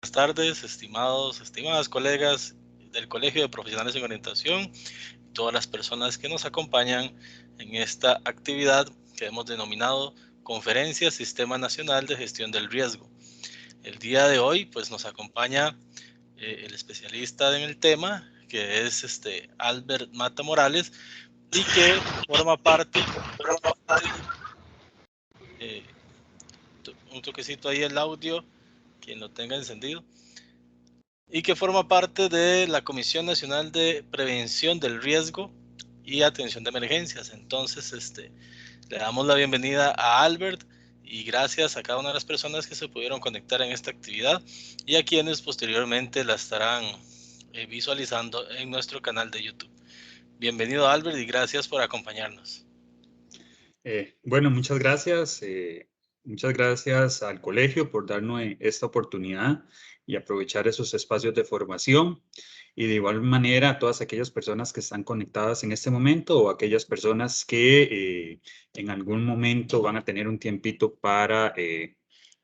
Buenas tardes, estimadas colegas del Colegio de Profesionales en Orientación, todas las personas que nos acompañan en esta actividad que hemos denominado Conferencia Sistema Nacional de Gestión del Riesgo. El día de hoy, pues nos acompaña el especialista en el tema, que es Albert Mata Morales, y que forma parte, un toquecito ahí el audio, quien lo tenga encendido, y que forma parte de la Comisión Nacional de Prevención del Riesgo y Atención de Emergencias. Entonces, le damos la bienvenida a Albert y gracias a cada una de las personas que se pudieron conectar en esta actividad y a quienes posteriormente la estarán visualizando en nuestro canal de YouTube. Bienvenido, Albert, y gracias por acompañarnos. Bueno, muchas gracias. Muchas gracias al colegio por darnos esta oportunidad y aprovechar esos espacios de formación. Y de igual manera a todas aquellas personas que están conectadas en este momento o aquellas personas que en algún momento van a tener un tiempito para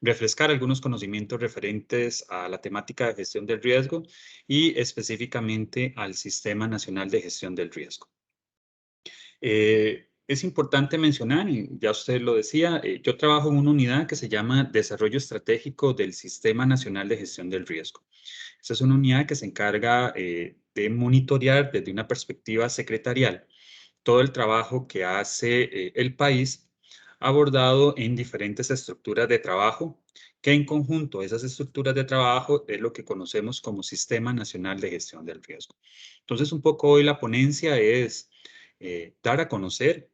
refrescar algunos conocimientos referentes a la temática de gestión del riesgo y específicamente al Sistema Nacional de Gestión del Riesgo. Es importante mencionar, y ya usted lo decía, yo trabajo en una unidad que se llama Desarrollo Estratégico del Sistema Nacional de Gestión del Riesgo. Esta es una unidad que se encarga de monitorear desde una perspectiva secretarial todo el trabajo que hace el país abordado en diferentes estructuras de trabajo, que en conjunto esas estructuras de trabajo es lo que conocemos como Sistema Nacional de Gestión del Riesgo. Entonces, un poco hoy la ponencia es dar a conocer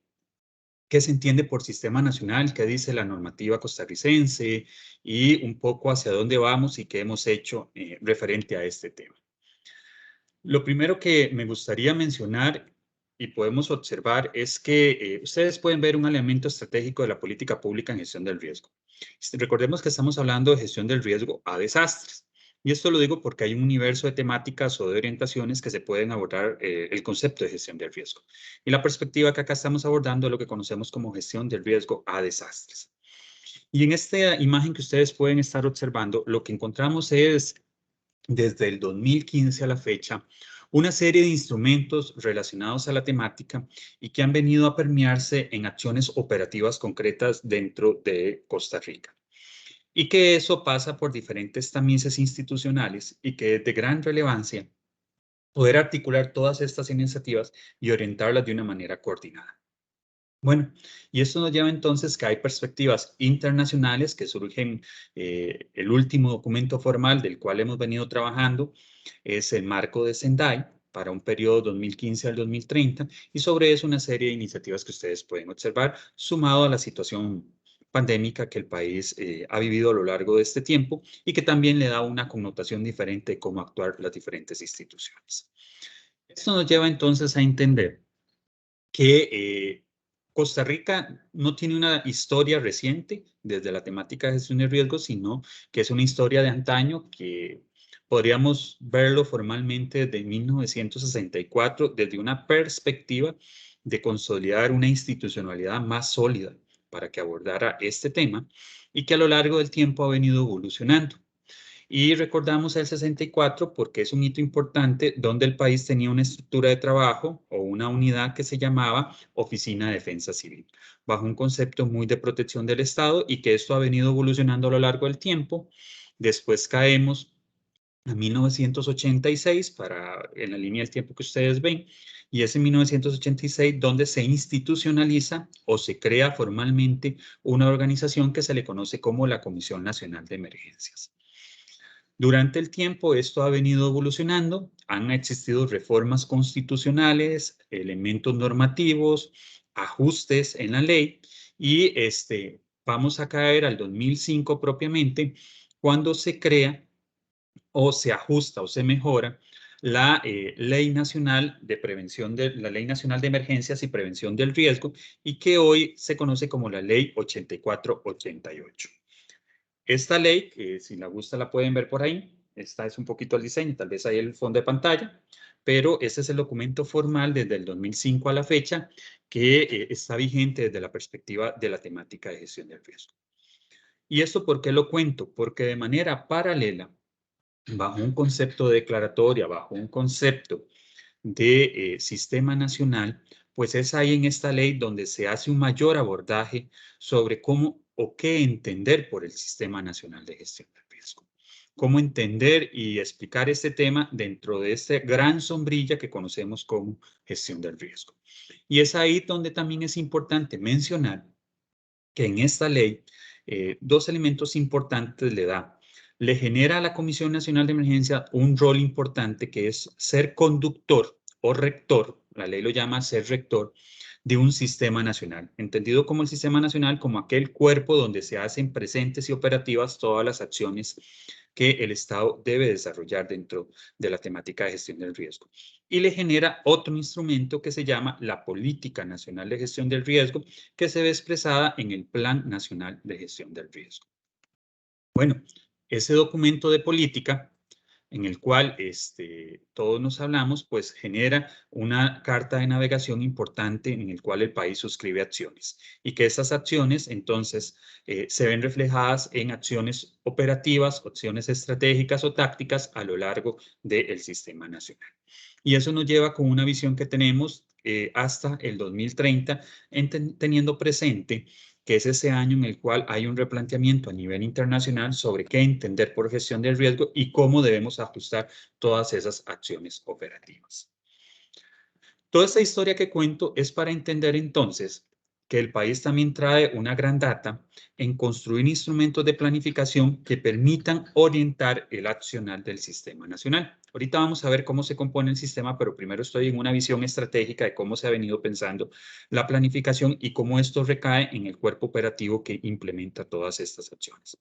qué se entiende por sistema nacional, qué dice la normativa costarricense y un poco hacia dónde vamos y qué hemos hecho referente a este tema. Lo primero que me gustaría mencionar y podemos observar es que ustedes pueden ver un elemento estratégico de la política pública en gestión del riesgo. Recordemos que estamos hablando de gestión del riesgo a desastres. Y esto lo digo porque hay un universo de temáticas o de orientaciones que se pueden abordar el concepto de gestión del riesgo. Y la perspectiva que acá estamos abordando es lo que conocemos como gestión del riesgo a desastres. Y en esta imagen que ustedes pueden estar observando, lo que encontramos es desde el 2015 a la fecha, una serie de instrumentos relacionados a la temática y que han venido a permearse en acciones operativas concretas dentro de Costa Rica. Y que eso pasa por diferentes tamices institucionales y que es de gran relevancia poder articular todas estas iniciativas y orientarlas de una manera coordinada. Bueno, y esto nos lleva entonces que hay perspectivas internacionales que surgen. El último documento formal del cual hemos venido trabajando es el marco de Sendai para un periodo 2015 al 2030 y sobre eso una serie de iniciativas que ustedes pueden observar sumado a la situación pandémica que el país ha vivido a lo largo de este tiempo y que también le da una connotación diferente de cómo actuar las diferentes instituciones. Esto nos lleva entonces a entender que Costa Rica no tiene una historia reciente desde la temática de gestión de riesgos, sino que es una historia de antaño que podríamos verlo formalmente desde 1964, desde una perspectiva de consolidar una institucionalidad más sólida para que abordara este tema y que a lo largo del tiempo ha venido evolucionando. Y recordamos el 64 porque es un hito importante donde el país tenía una estructura de trabajo o una unidad que se llamaba Oficina de Defensa Civil, bajo un concepto muy de protección del Estado y que esto ha venido evolucionando a lo largo del tiempo. Después caemos a 1986 en la línea del tiempo que ustedes ven, y es en 1986 donde se institucionaliza o se crea formalmente una organización que se le conoce como la Comisión Nacional de Emergencias. Durante el tiempo esto ha venido evolucionando, han existido reformas constitucionales, elementos normativos, ajustes en la ley y vamos a caer al 2005 propiamente cuando se crea o se ajusta o se mejora la Ley Nacional de Prevención la Ley Nacional de Emergencias y Prevención del Riesgo y que hoy se conoce como la Ley 8488. Esta ley, que si la gusta la pueden ver por ahí, esta es un poquito el diseño, tal vez ahí el fondo de pantalla, pero este es el documento formal desde el 2005 a la fecha que está vigente desde la perspectiva de la temática de gestión del riesgo. ¿Y esto por qué lo cuento? Porque de manera paralela bajo un concepto de declaratoria, bajo un concepto de sistema nacional, pues es ahí en esta ley donde se hace un mayor abordaje sobre cómo o qué entender por el Sistema Nacional de Gestión del Riesgo. Cómo entender y explicar este tema dentro de esta gran sombrilla que conocemos como gestión del riesgo. Y es ahí donde también es importante mencionar que en esta ley dos elementos importantes le da. Le genera a la Comisión Nacional de Emergencia un rol importante que es ser conductor o rector, la ley lo llama ser rector, de un sistema nacional, entendido como el sistema nacional como aquel cuerpo donde se hacen presentes y operativas todas las acciones que el Estado debe desarrollar dentro de la temática de gestión del riesgo. Y le genera otro instrumento que se llama la Política Nacional de Gestión del Riesgo, que se ve expresada en el Plan Nacional de Gestión del Riesgo. Bueno, ese documento de política en el cual todos nos hablamos, pues genera una carta de navegación importante en el cual el país suscribe acciones y que esas acciones entonces se ven reflejadas en acciones operativas, acciones estratégicas o tácticas a lo largo del sistema nacional. Y eso nos lleva con una visión que tenemos hasta el 2030, teniendo presente que es ese año en el cual hay un replanteamiento a nivel internacional sobre qué entender por gestión del riesgo y cómo debemos ajustar todas esas acciones operativas. Toda esta historia que cuento es para entender entonces que el país también trae una gran data en construir instrumentos de planificación que permitan orientar el accionar del sistema nacional. Ahorita vamos a ver cómo se compone el sistema, pero primero estoy en una visión estratégica de cómo se ha venido pensando la planificación y cómo esto recae en el cuerpo operativo que implementa todas estas acciones.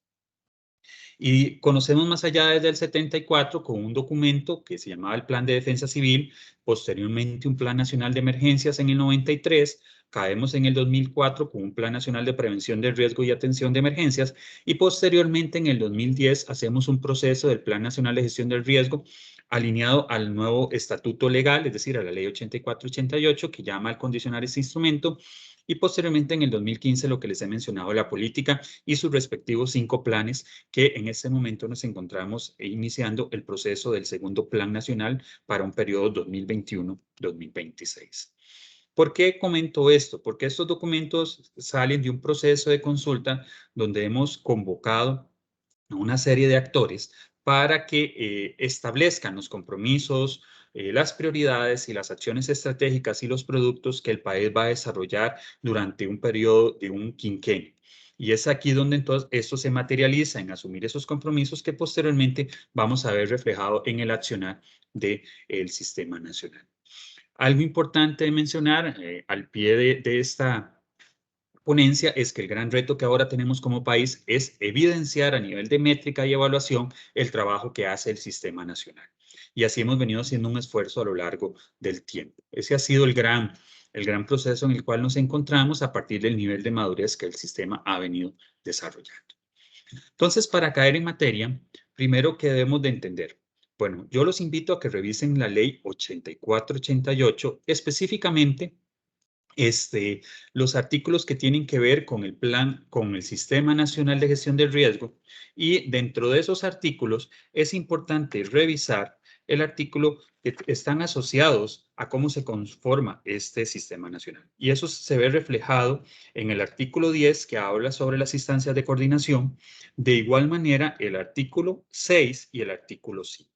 Y conocemos más allá desde el 74 con un documento que se llamaba el Plan de Defensa Civil, posteriormente un Plan Nacional de Emergencias en el 93, caemos en el 2004 con un Plan Nacional de Prevención del Riesgo y Atención de Emergencias y posteriormente en el 2010 hacemos un proceso del Plan Nacional de Gestión del Riesgo alineado al nuevo estatuto legal, es decir, a la ley 84-88 que llama al condicionar este instrumento y posteriormente en el 2015 lo que les he mencionado, la política y sus respectivos 5 planes que en este momento nos encontramos iniciando el proceso del segundo Plan Nacional para un periodo 2021-2026. ¿Por qué comento esto? Porque estos documentos salen de un proceso de consulta donde hemos convocado a una serie de actores para que establezcan los compromisos, las prioridades y las acciones estratégicas y los productos que el país va a desarrollar durante un periodo de un quinquenio. Y es aquí donde entonces esto se materializa en asumir esos compromisos que posteriormente vamos a ver reflejado en el accionar del sistema nacional. Algo importante de mencionar al pie de esta ponencia es que el gran reto que ahora tenemos como país es evidenciar a nivel de métrica y evaluación el trabajo que hace el sistema nacional. Y así hemos venido haciendo un esfuerzo a lo largo del tiempo. Ese ha sido el gran proceso en el cual nos encontramos a partir del nivel de madurez que el sistema ha venido desarrollando. Entonces, para caer en materia, primero, ¿qué debemos de entender? Bueno, yo los invito a que revisen la ley 84-88, específicamente los artículos que tienen que ver con el plan, con el Sistema Nacional de Gestión del Riesgo. Y dentro de esos artículos es importante revisar el artículo que están asociados a cómo se conforma este sistema nacional. Y eso se ve reflejado en el artículo 10 que habla sobre las instancias de coordinación. De igual manera, el artículo 6 y el artículo 5.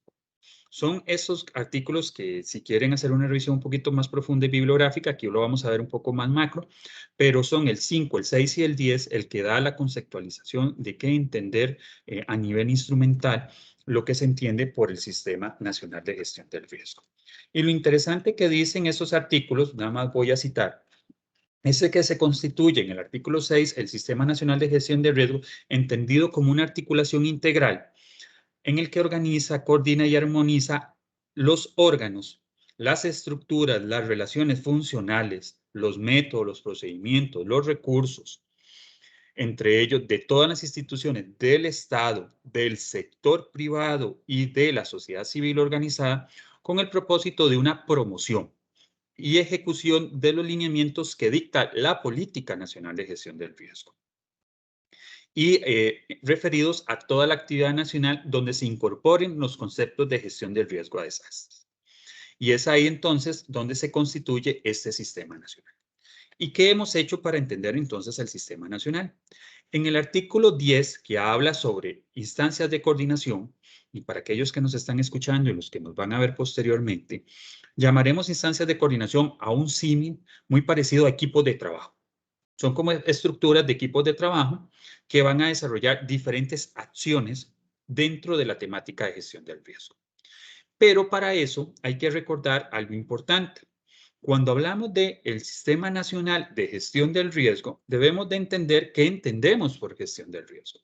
Son esos artículos que si quieren hacer una revisión un poquito más profunda y bibliográfica, aquí lo vamos a ver un poco más macro, pero son el 5, el 6 y el 10 el que da la conceptualización de qué entender a nivel instrumental lo que se entiende por el Sistema Nacional de Gestión del Riesgo. Y lo interesante que dicen esos artículos, nada más voy a citar, es que se constituye en el artículo 6 el Sistema Nacional de Gestión del Riesgo entendido como una articulación integral en el que organiza, coordina y armoniza los órganos, las estructuras, las relaciones funcionales, los métodos, los procedimientos, los recursos, entre ellos de todas las instituciones del Estado, del sector privado y de la sociedad civil organizada, con el propósito de una promoción y ejecución de los lineamientos que dicta la Política Nacional de Gestión del Riesgo. y referidos a toda la actividad nacional donde se incorporen los conceptos de gestión del riesgo a desastres. Y es ahí entonces donde se constituye este sistema nacional. ¿Y qué hemos hecho para entender entonces el sistema nacional? En el artículo 10, que habla sobre instancias de coordinación, y para aquellos que nos están escuchando y los que nos van a ver posteriormente, llamaremos instancias de coordinación a un símil muy parecido a equipos de trabajo. Son como estructuras de equipos de trabajo que van a desarrollar diferentes acciones dentro de la temática de gestión del riesgo. Pero para eso hay que recordar algo importante. Cuando hablamos del Sistema Nacional de Gestión del Riesgo, debemos de entender qué entendemos por gestión del riesgo.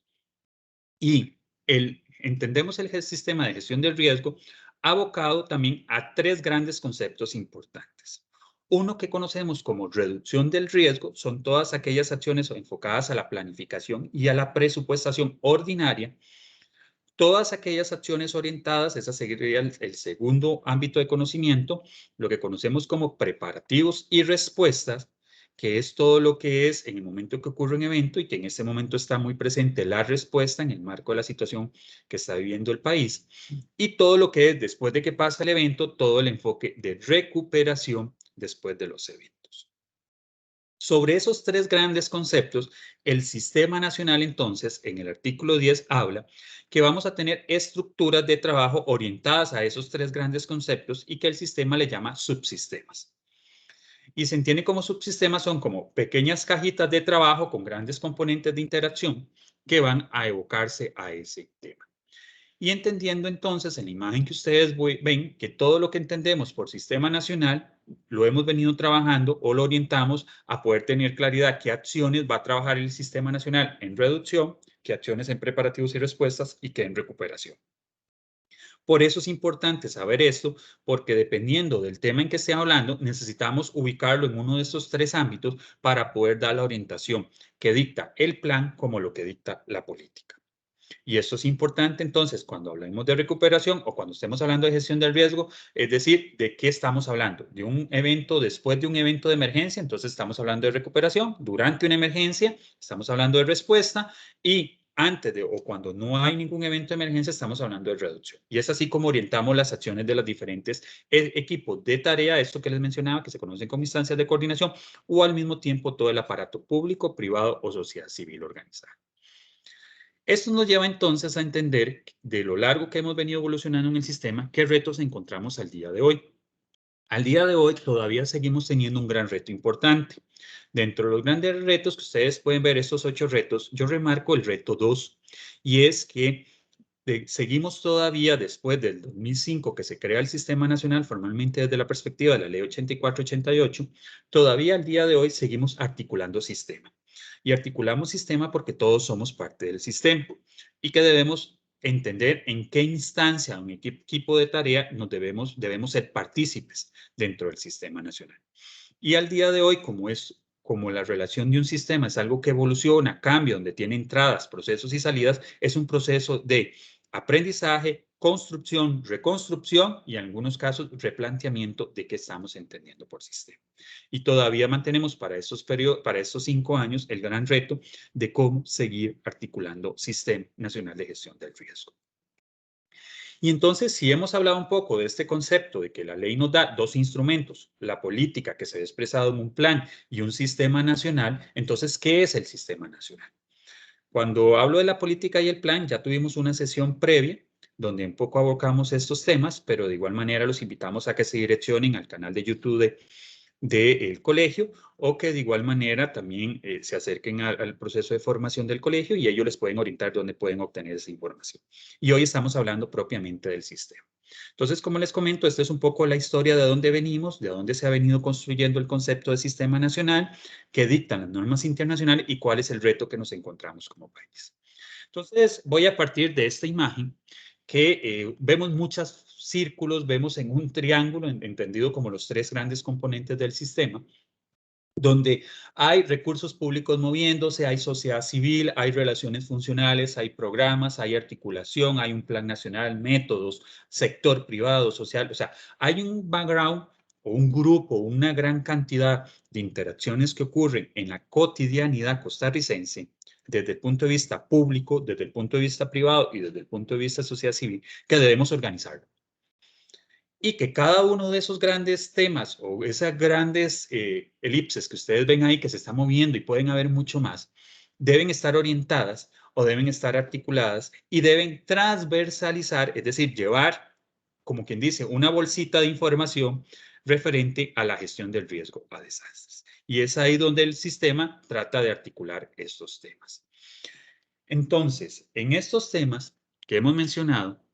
Y entendemos el sistema de gestión del riesgo abocado también a tres grandes conceptos importantes. Uno que conocemos como reducción del riesgo son todas aquellas acciones enfocadas a la planificación y a la presupuestación ordinaria. Todas aquellas acciones orientadas, ese sería el segundo ámbito de conocimiento, lo que conocemos como preparativos y respuestas, que es todo lo que es en el momento que ocurre un evento y que en este momento está muy presente la respuesta en el marco de la situación que está viviendo el país, y todo lo que es después de que pasa el evento, todo el enfoque de recuperación después de los eventos. Sobre esos tres grandes conceptos, el Sistema Nacional entonces, en el artículo 10, habla que vamos a tener estructuras de trabajo orientadas a esos tres grandes conceptos y que el sistema le llama subsistemas. Y se entiende como subsistemas son como pequeñas cajitas de trabajo con grandes componentes de interacción que van a evocarse a ese tema. Y entendiendo entonces en la imagen que ustedes ven que todo lo que entendemos por sistema nacional lo hemos venido trabajando o lo orientamos a poder tener claridad qué acciones va a trabajar el sistema nacional en reducción, qué acciones en preparativos y respuestas y qué en recuperación. Por eso es importante saber esto, porque dependiendo del tema en que esté hablando, necesitamos ubicarlo en uno de estos tres ámbitos para poder dar la orientación que dicta el plan como lo que dicta la política. Y esto es importante entonces cuando hablemos de recuperación o cuando estemos hablando de gestión del riesgo, es decir, ¿de qué estamos hablando? De un evento después de un evento de emergencia, entonces estamos hablando de recuperación, durante una emergencia estamos hablando de respuesta y antes de o cuando no hay ningún evento de emergencia estamos hablando de reducción. Y es así como orientamos las acciones de los diferentes equipos de tarea, esto que les mencionaba, que se conocen como instancias de coordinación, o al mismo tiempo todo el aparato público, privado o sociedad civil organizada. Esto nos lleva entonces a entender de lo largo que hemos venido evolucionando en el sistema, qué retos encontramos al día de hoy. Al día de hoy todavía seguimos teniendo un gran reto importante. Dentro de los grandes retos que ustedes pueden ver, estos 8 retos, yo remarco el reto 2, y es que seguimos todavía después del 2005 que se crea el Sistema Nacional formalmente desde la perspectiva de la Ley 84-88, todavía al día de hoy seguimos articulando sistema. Y articulamos sistema porque todos somos parte del sistema y que debemos entender en qué instancia un equipo de tarea nos debemos ser partícipes dentro del Sistema Nacional. Y al día de hoy, como la relación de un sistema es algo que evoluciona, cambia, donde tiene entradas, procesos y salidas, es un proceso de aprendizaje, construcción, reconstrucción y en algunos casos replanteamiento de qué estamos entendiendo por sistema. Y todavía mantenemos para estos 5 años el gran reto de cómo seguir articulando Sistema Nacional de Gestión del Riesgo. Y entonces, si hemos hablado un poco de este concepto de que la ley nos da dos instrumentos, la política que se ha expresado en un plan y un sistema nacional, entonces, ¿qué es el sistema nacional? Cuando hablo de la política y el plan, ya tuvimos una sesión previa donde un poco abocamos estos temas, pero de igual manera los invitamos a que se direccionen al canal de YouTube del colegio o que de igual manera también se acerquen al proceso de formación del colegio y ellos les pueden orientar dónde pueden obtener esa información. Y hoy estamos hablando propiamente del sistema. Entonces, como les comento, esta es un poco la historia de dónde venimos, de dónde se ha venido construyendo el concepto de sistema nacional, que dictan las normas internacionales y cuál es el reto que nos encontramos como país. Entonces, voy a partir de esta imagen que vemos muchos círculos, vemos en un triángulo, entendido como los tres grandes componentes del sistema, donde hay recursos públicos moviéndose, hay sociedad civil, hay relaciones funcionales, hay programas, hay articulación, hay un plan nacional, métodos, sector privado, social, o sea, hay un background o un grupo, una gran cantidad de interacciones que ocurren en la cotidianidad costarricense, desde el punto de vista público, desde el punto de vista privado y desde el punto de vista sociedad civil, que debemos organizar. Y que cada uno de esos grandes temas o esas grandes elipses que ustedes ven ahí que se están moviendo y pueden haber mucho más, deben estar orientadas o deben estar articuladas y deben transversalizar, es decir, llevar, como quien dice, una bolsita de información referente a la gestión del riesgo a desastres. Y es ahí donde el sistema trata de articular estos temas. Entonces, en estos temas que hemos mencionado,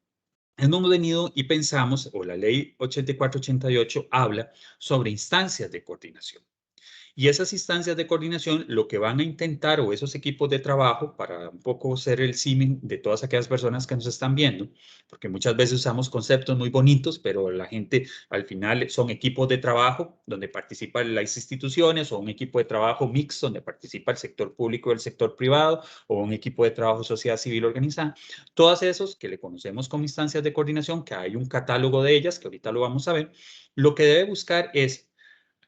hemos venido y pensamos, o la ley 8488 habla sobre instancias de coordinación. Y esas instancias de coordinación lo que van a intentar, o esos equipos de trabajo, para un poco ser el símil de todas aquellas personas que nos están viendo, porque muchas veces usamos conceptos muy bonitos, pero la gente al final son equipos de trabajo donde participan las instituciones, o un equipo de trabajo mixto donde participa el sector público y el sector privado, o un equipo de trabajo sociedad civil organizada. Todas esos que le conocemos como instancias de coordinación, que hay un catálogo de ellas, que ahorita lo vamos a ver, lo que debe buscar es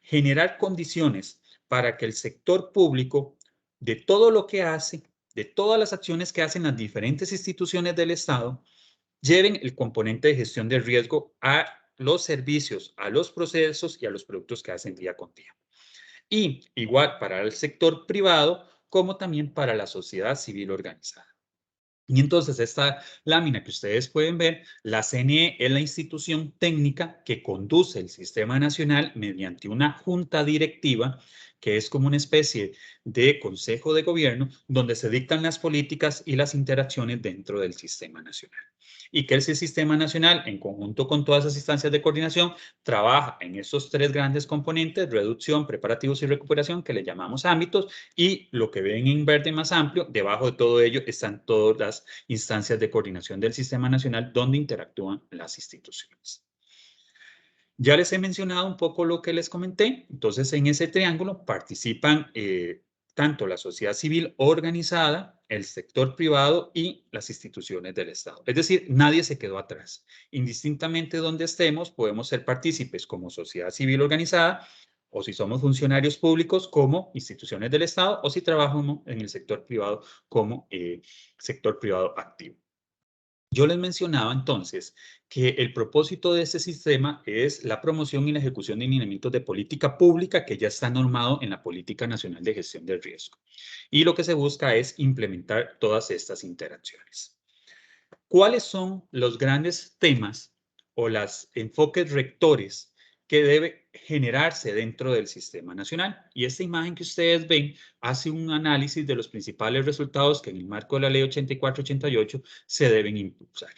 generar condiciones para que el sector público, de todo lo que hace, de todas las acciones que hacen las diferentes instituciones del Estado, lleven el componente de gestión del riesgo a los servicios, a los procesos y a los productos que hacen día con día. Y igual para el sector privado, como también para la sociedad civil organizada. Y entonces esta lámina que ustedes pueden ver, la CNE es la institución técnica que conduce el sistema nacional mediante una junta directiva que es como una especie de consejo de gobierno donde se dictan las políticas y las interacciones dentro del sistema nacional. Y que ese sistema nacional, en conjunto con todas las instancias de coordinación, trabaja en esos tres grandes componentes: reducción, preparativos y recuperación, que le llamamos ámbitos, y lo que ven en verde más amplio, debajo de todo ello están todas las instancias de coordinación del sistema nacional donde interactúan las instituciones. Ya les he mencionado un poco lo que les comenté. Entonces, en ese triángulo participan tanto la sociedad civil organizada, el sector privado y las instituciones del Estado. Es decir, nadie se quedó atrás. Indistintamente de donde estemos, podemos ser partícipes como sociedad civil organizada, o si somos funcionarios públicos como instituciones del Estado, o si trabajamos en el sector privado como sector privado activo. Yo les mencionaba entonces que el propósito de este sistema es la promoción y la ejecución de lineamientos de política pública que ya está normado en la Política Nacional de Gestión del Riesgo. Y lo que se busca es implementar todas estas interacciones. ¿Cuáles son los grandes temas o los enfoques rectores que debe generarse dentro del sistema nacional? Y esta imagen que ustedes ven hace un análisis de los principales resultados que en el marco de la ley 8488 se deben impulsar.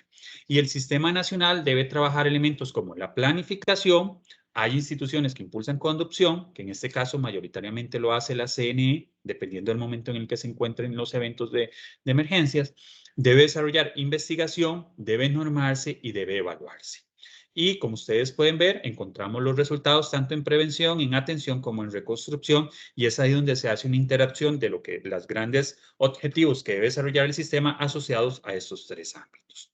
Y el sistema nacional debe trabajar elementos como la planificación. Hay instituciones que impulsan conducción, que en este caso mayoritariamente lo hace la CNE, dependiendo del momento en el que se encuentren los eventos de emergencias. Debe desarrollar investigación, debe normarse y debe evaluarse. Y como ustedes pueden ver, encontramos los resultados tanto en prevención, en atención como en reconstrucción, y es ahí donde se hace una interacción de lo que los grandes objetivos que debe desarrollar el sistema asociados a estos tres ámbitos.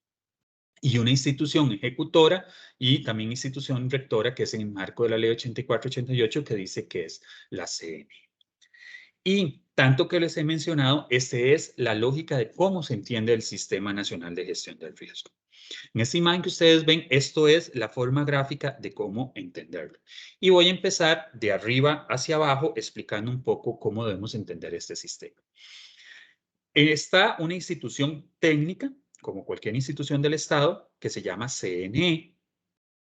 Y una institución ejecutora y también institución rectora que es en el marco de la ley 8488 que dice que es la CNE. Y tanto que les he mencionado, esta es la lógica de cómo se entiende el Sistema Nacional de Gestión del Riesgo. En esta imagen que ustedes ven, esto es la forma gráfica de cómo entenderlo. Y voy a empezar de arriba hacia abajo explicando un poco cómo debemos entender este sistema. Está una institución técnica, como cualquier institución del Estado, que se llama CNE,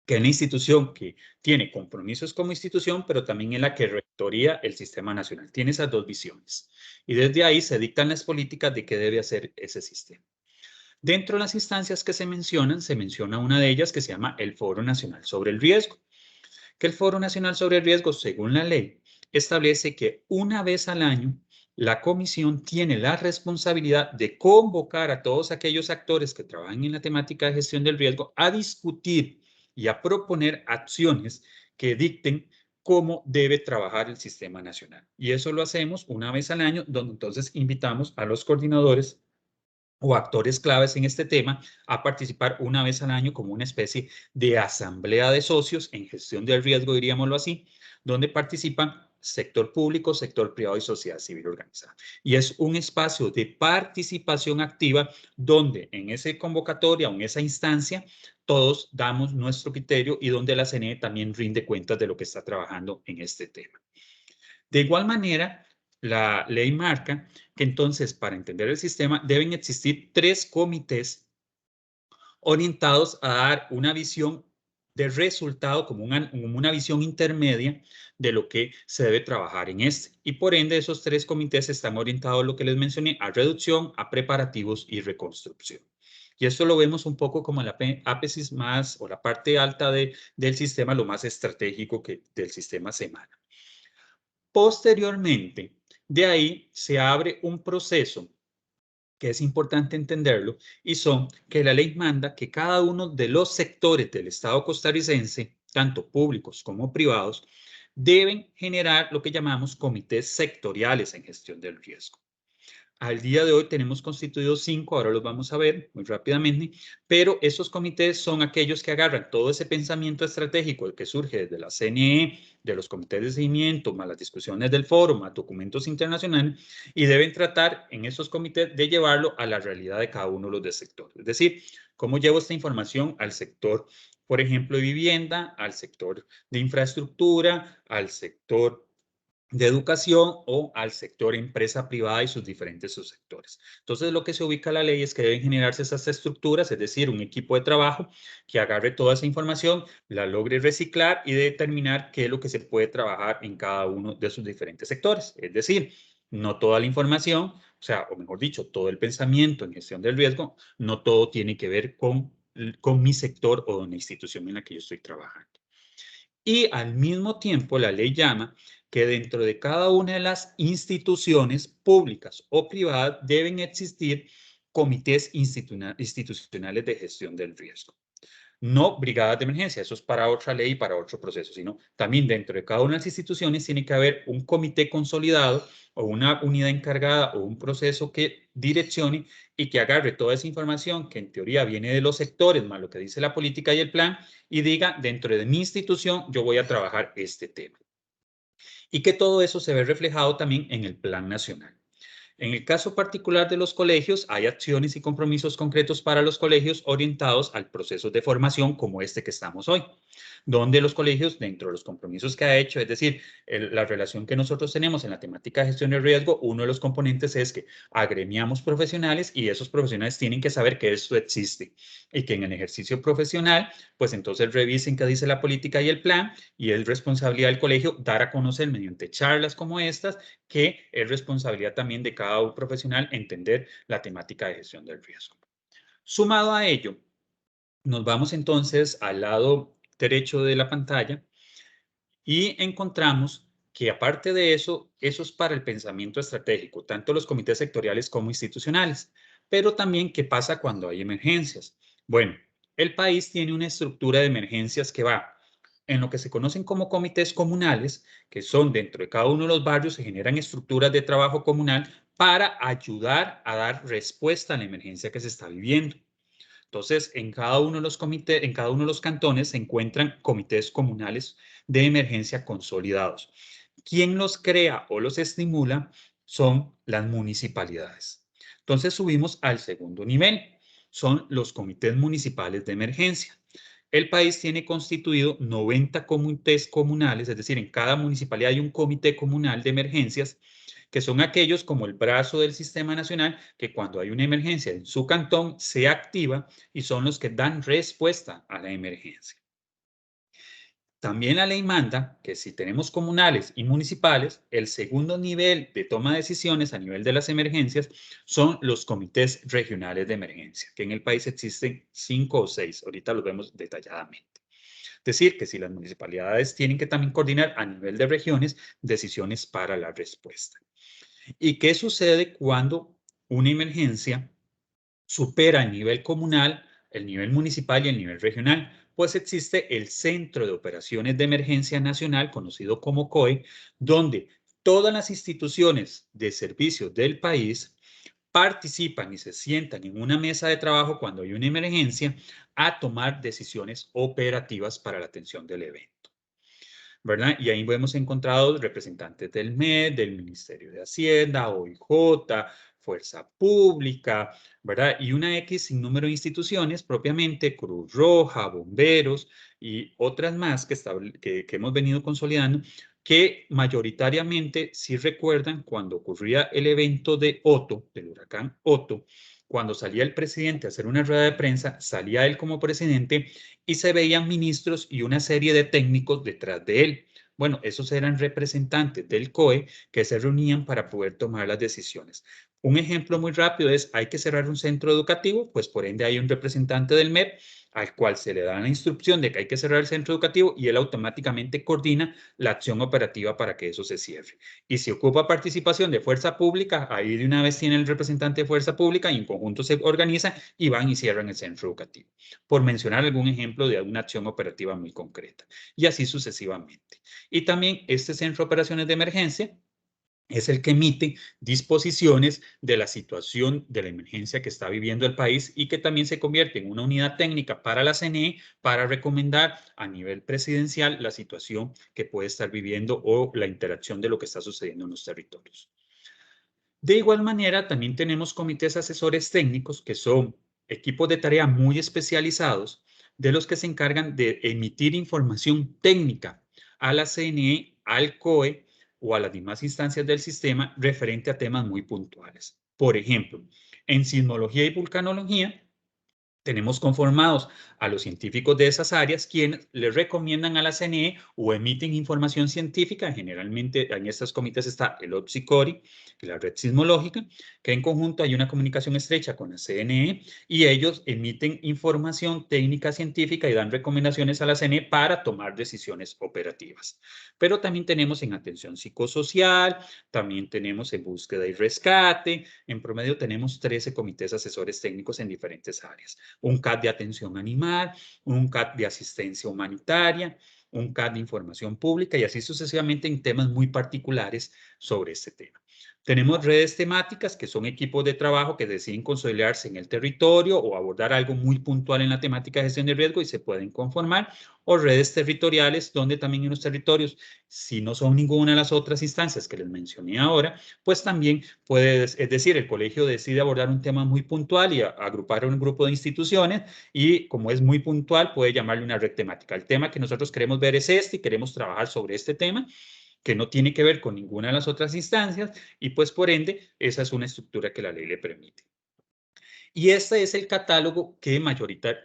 que es una institución que tiene compromisos como institución, pero también es la que rectoría el sistema nacional. Tiene esas dos visiones. Y desde ahí se dictan las políticas de qué debe hacer ese sistema. Dentro de las instancias que se menciona una de ellas que se llama el Foro Nacional sobre el Riesgo. Que el Foro Nacional sobre el Riesgo, según la ley, establece que una vez al año la comisión tiene la responsabilidad de convocar a todos aquellos actores que trabajan en la temática de gestión del riesgo a discutir y a proponer acciones que dicten cómo debe trabajar el sistema nacional. Y eso lo hacemos una vez al año, donde entonces invitamos a los coordinadores o actores claves en este tema a participar una vez al año como una especie de asamblea de socios en gestión del riesgo, diríamoslo así, donde participan sector público, sector privado y sociedad civil organizada. Y es un espacio de participación activa donde en esa convocatoria o en esa instancia todos damos nuestro criterio y donde la CNE también rinde cuentas de lo que está trabajando en este tema. De igual manera, la ley marca que entonces para entender el sistema deben existir 3 comités orientados a dar una visión de resultado como una visión intermedia de lo que se debe trabajar en este. Y por ende, esos 3 comités están orientados a lo que les mencioné, a reducción, a preparativos y reconstrucción. Y esto lo vemos un poco como la ápice más o la parte alta del sistema, lo más estratégico del sistema semana. Posteriormente, de ahí se abre un proceso que es importante entenderlo, y son que la ley manda que cada uno de los sectores del Estado costarricense, tanto públicos como privados, deben generar lo que llamamos comités sectoriales en gestión del riesgo. Al día de hoy tenemos constituidos 5, ahora los vamos a ver muy rápidamente, pero esos comités son aquellos que agarran todo ese pensamiento estratégico que surge desde la CNE, de los comités de seguimiento, más las discusiones del foro, más documentos internacionales, y deben tratar en esos comités de llevarlo a la realidad de cada uno de los sectores. Es decir, cómo llevo esta información al sector, por ejemplo, de vivienda, al sector de infraestructura, al sector de educación o al sector empresa privada y sus diferentes subsectores. Entonces, lo que se ubica la ley es que deben generarse esas estructuras, es decir, un equipo de trabajo que agarre toda esa información, la logre reciclar y determinar qué es lo que se puede trabajar en cada uno de sus diferentes sectores. Es decir, no toda la información, o sea, o mejor dicho, todo el pensamiento en gestión del riesgo, no todo tiene que ver con mi sector o la institución en la que yo estoy trabajando. Y al mismo tiempo, la ley llama que dentro de cada una de las instituciones públicas o privadas deben existir comités institucionales de gestión del riesgo. No brigadas de emergencia, eso es para otra ley y para otro proceso, sino también dentro de cada una de las instituciones tiene que haber un comité consolidado o una unidad encargada o un proceso que direccione y que agarre toda esa información que en teoría viene de los sectores, más lo que dice la política y el plan, y diga, dentro de mi institución yo voy a trabajar este tema. Y que todo eso se ve reflejado también en el plan nacional. En el caso particular de los colegios, hay acciones y compromisos concretos para los colegios orientados al proceso de formación como este que estamos hoy, donde los colegios, dentro de los compromisos que ha hecho, es decir, la relación que nosotros tenemos en la temática de gestión de riesgo, uno de los componentes es que agremiamos profesionales y esos profesionales tienen que saber que esto existe y que en el ejercicio profesional, pues entonces revisen qué dice la política y el plan, y es responsabilidad del colegio dar a conocer mediante charlas como estas que es responsabilidad también de cada un profesional entender la temática de gestión del riesgo. Sumado a ello, nos vamos entonces al lado derecho de la pantalla y encontramos que aparte de eso, eso es para el pensamiento estratégico, tanto los comités sectoriales como institucionales, pero también qué pasa cuando hay emergencias. Bueno, el país tiene una estructura de emergencias que va en lo que se conocen como comités comunales, que son dentro de cada uno de los barrios, se generan estructuras de trabajo comunal para ayudar a dar respuesta a la emergencia que se está viviendo. Entonces, en cada uno de los comités, en cada uno de los cantones se encuentran comités comunales de emergencia consolidados. Quien los crea o los estimula son las municipalidades. Entonces, subimos al segundo nivel. Son los comités municipales de emergencia. El país tiene constituido 90 comités comunales, es decir, en cada municipalidad hay un comité comunal de emergencias, que son aquellos como el brazo del sistema nacional, que cuando hay una emergencia en su cantón se activa y son los que dan respuesta a la emergencia. También la ley manda que si tenemos comunales y municipales, el segundo nivel de toma de decisiones a nivel de las emergencias son los comités regionales de emergencia, que en el país existen 5 o 6, ahorita los vemos detalladamente. Es decir, que si las municipalidades tienen que también coordinar a nivel de regiones decisiones para la respuesta. ¿Y qué sucede cuando una emergencia supera el nivel comunal, el nivel municipal y el nivel regional? Pues existe el Centro de Operaciones de Emergencia Nacional, conocido como COE, donde todas las instituciones de servicios del país participan y se sientan en una mesa de trabajo cuando hay una emergencia a tomar decisiones operativas para la atención del evento. ¿verdad? Y ahí hemos encontrado representantes del MED, del Ministerio de Hacienda, OIJ, Fuerza Pública, ¿verdad? Y una X sin número de instituciones, propiamente Cruz Roja, bomberos y otras más que hemos venido consolidando, que mayoritariamente sí recuerdan cuando ocurría el evento de Otto, del huracán Otto, cuando salía el presidente a hacer una rueda de prensa, salía él como presidente y se veían ministros y una serie de técnicos detrás de él. Bueno, esos eran representantes del COE que se reunían para poder tomar las decisiones. Un ejemplo muy rápido es, hay que cerrar un centro educativo, pues por ende hay un representante del MEP al cual se le da la instrucción de que hay que cerrar el centro educativo y él automáticamente coordina la acción operativa para que eso se cierre. Y si ocupa participación de fuerza pública, ahí de una vez tiene el representante de fuerza pública y en conjunto se organiza y van y cierran el centro educativo. Por mencionar algún ejemplo de alguna acción operativa muy concreta. Y así sucesivamente. Y también este centro de operaciones de emergencia es el que emite disposiciones de la situación de la emergencia que está viviendo el país y que también se convierte en una unidad técnica para la CNE para recomendar a nivel presidencial la situación que puede estar viviendo o la interacción de lo que está sucediendo en los territorios. De igual manera, también tenemos comités asesores técnicos que son equipos de tarea muy especializados de los que se encargan de emitir información técnica a la CNE, al COE o a las demás instancias del sistema referente a temas muy puntuales. Por ejemplo, en sismología y vulcanología, tenemos conformados a los científicos de esas áreas quienes les recomiendan a la CNE o emiten información científica. Generalmente en estos comités está el OPSICORI y la red sismológica, que en conjunto hay una comunicación estrecha con la CNE y ellos emiten información técnica científica y dan recomendaciones a la CNE para tomar decisiones operativas. Pero también tenemos en atención psicosocial, también tenemos en búsqueda y rescate. En promedio tenemos 13 comités asesores técnicos en diferentes áreas. Un CAT de atención animal, un CAT de asistencia humanitaria, un CAT de información pública y así sucesivamente en temas muy particulares sobre este tema. Tenemos redes temáticas que son equipos de trabajo que deciden consolidarse en el territorio o abordar algo muy puntual en la temática de gestión de riesgo y se pueden conformar, o redes territoriales donde también en los territorios, si no son ninguna de las otras instancias que les mencioné ahora, pues también puede, es decir, el colegio decide abordar un tema muy puntual y agrupar a un grupo de instituciones y como es muy puntual puede llamarle una red temática. El tema que nosotros queremos ver es este y queremos trabajar sobre este tema que no tiene que ver con ninguna de las otras instancias y pues por ende esa es una estructura que la ley le permite. Y este es el catálogo que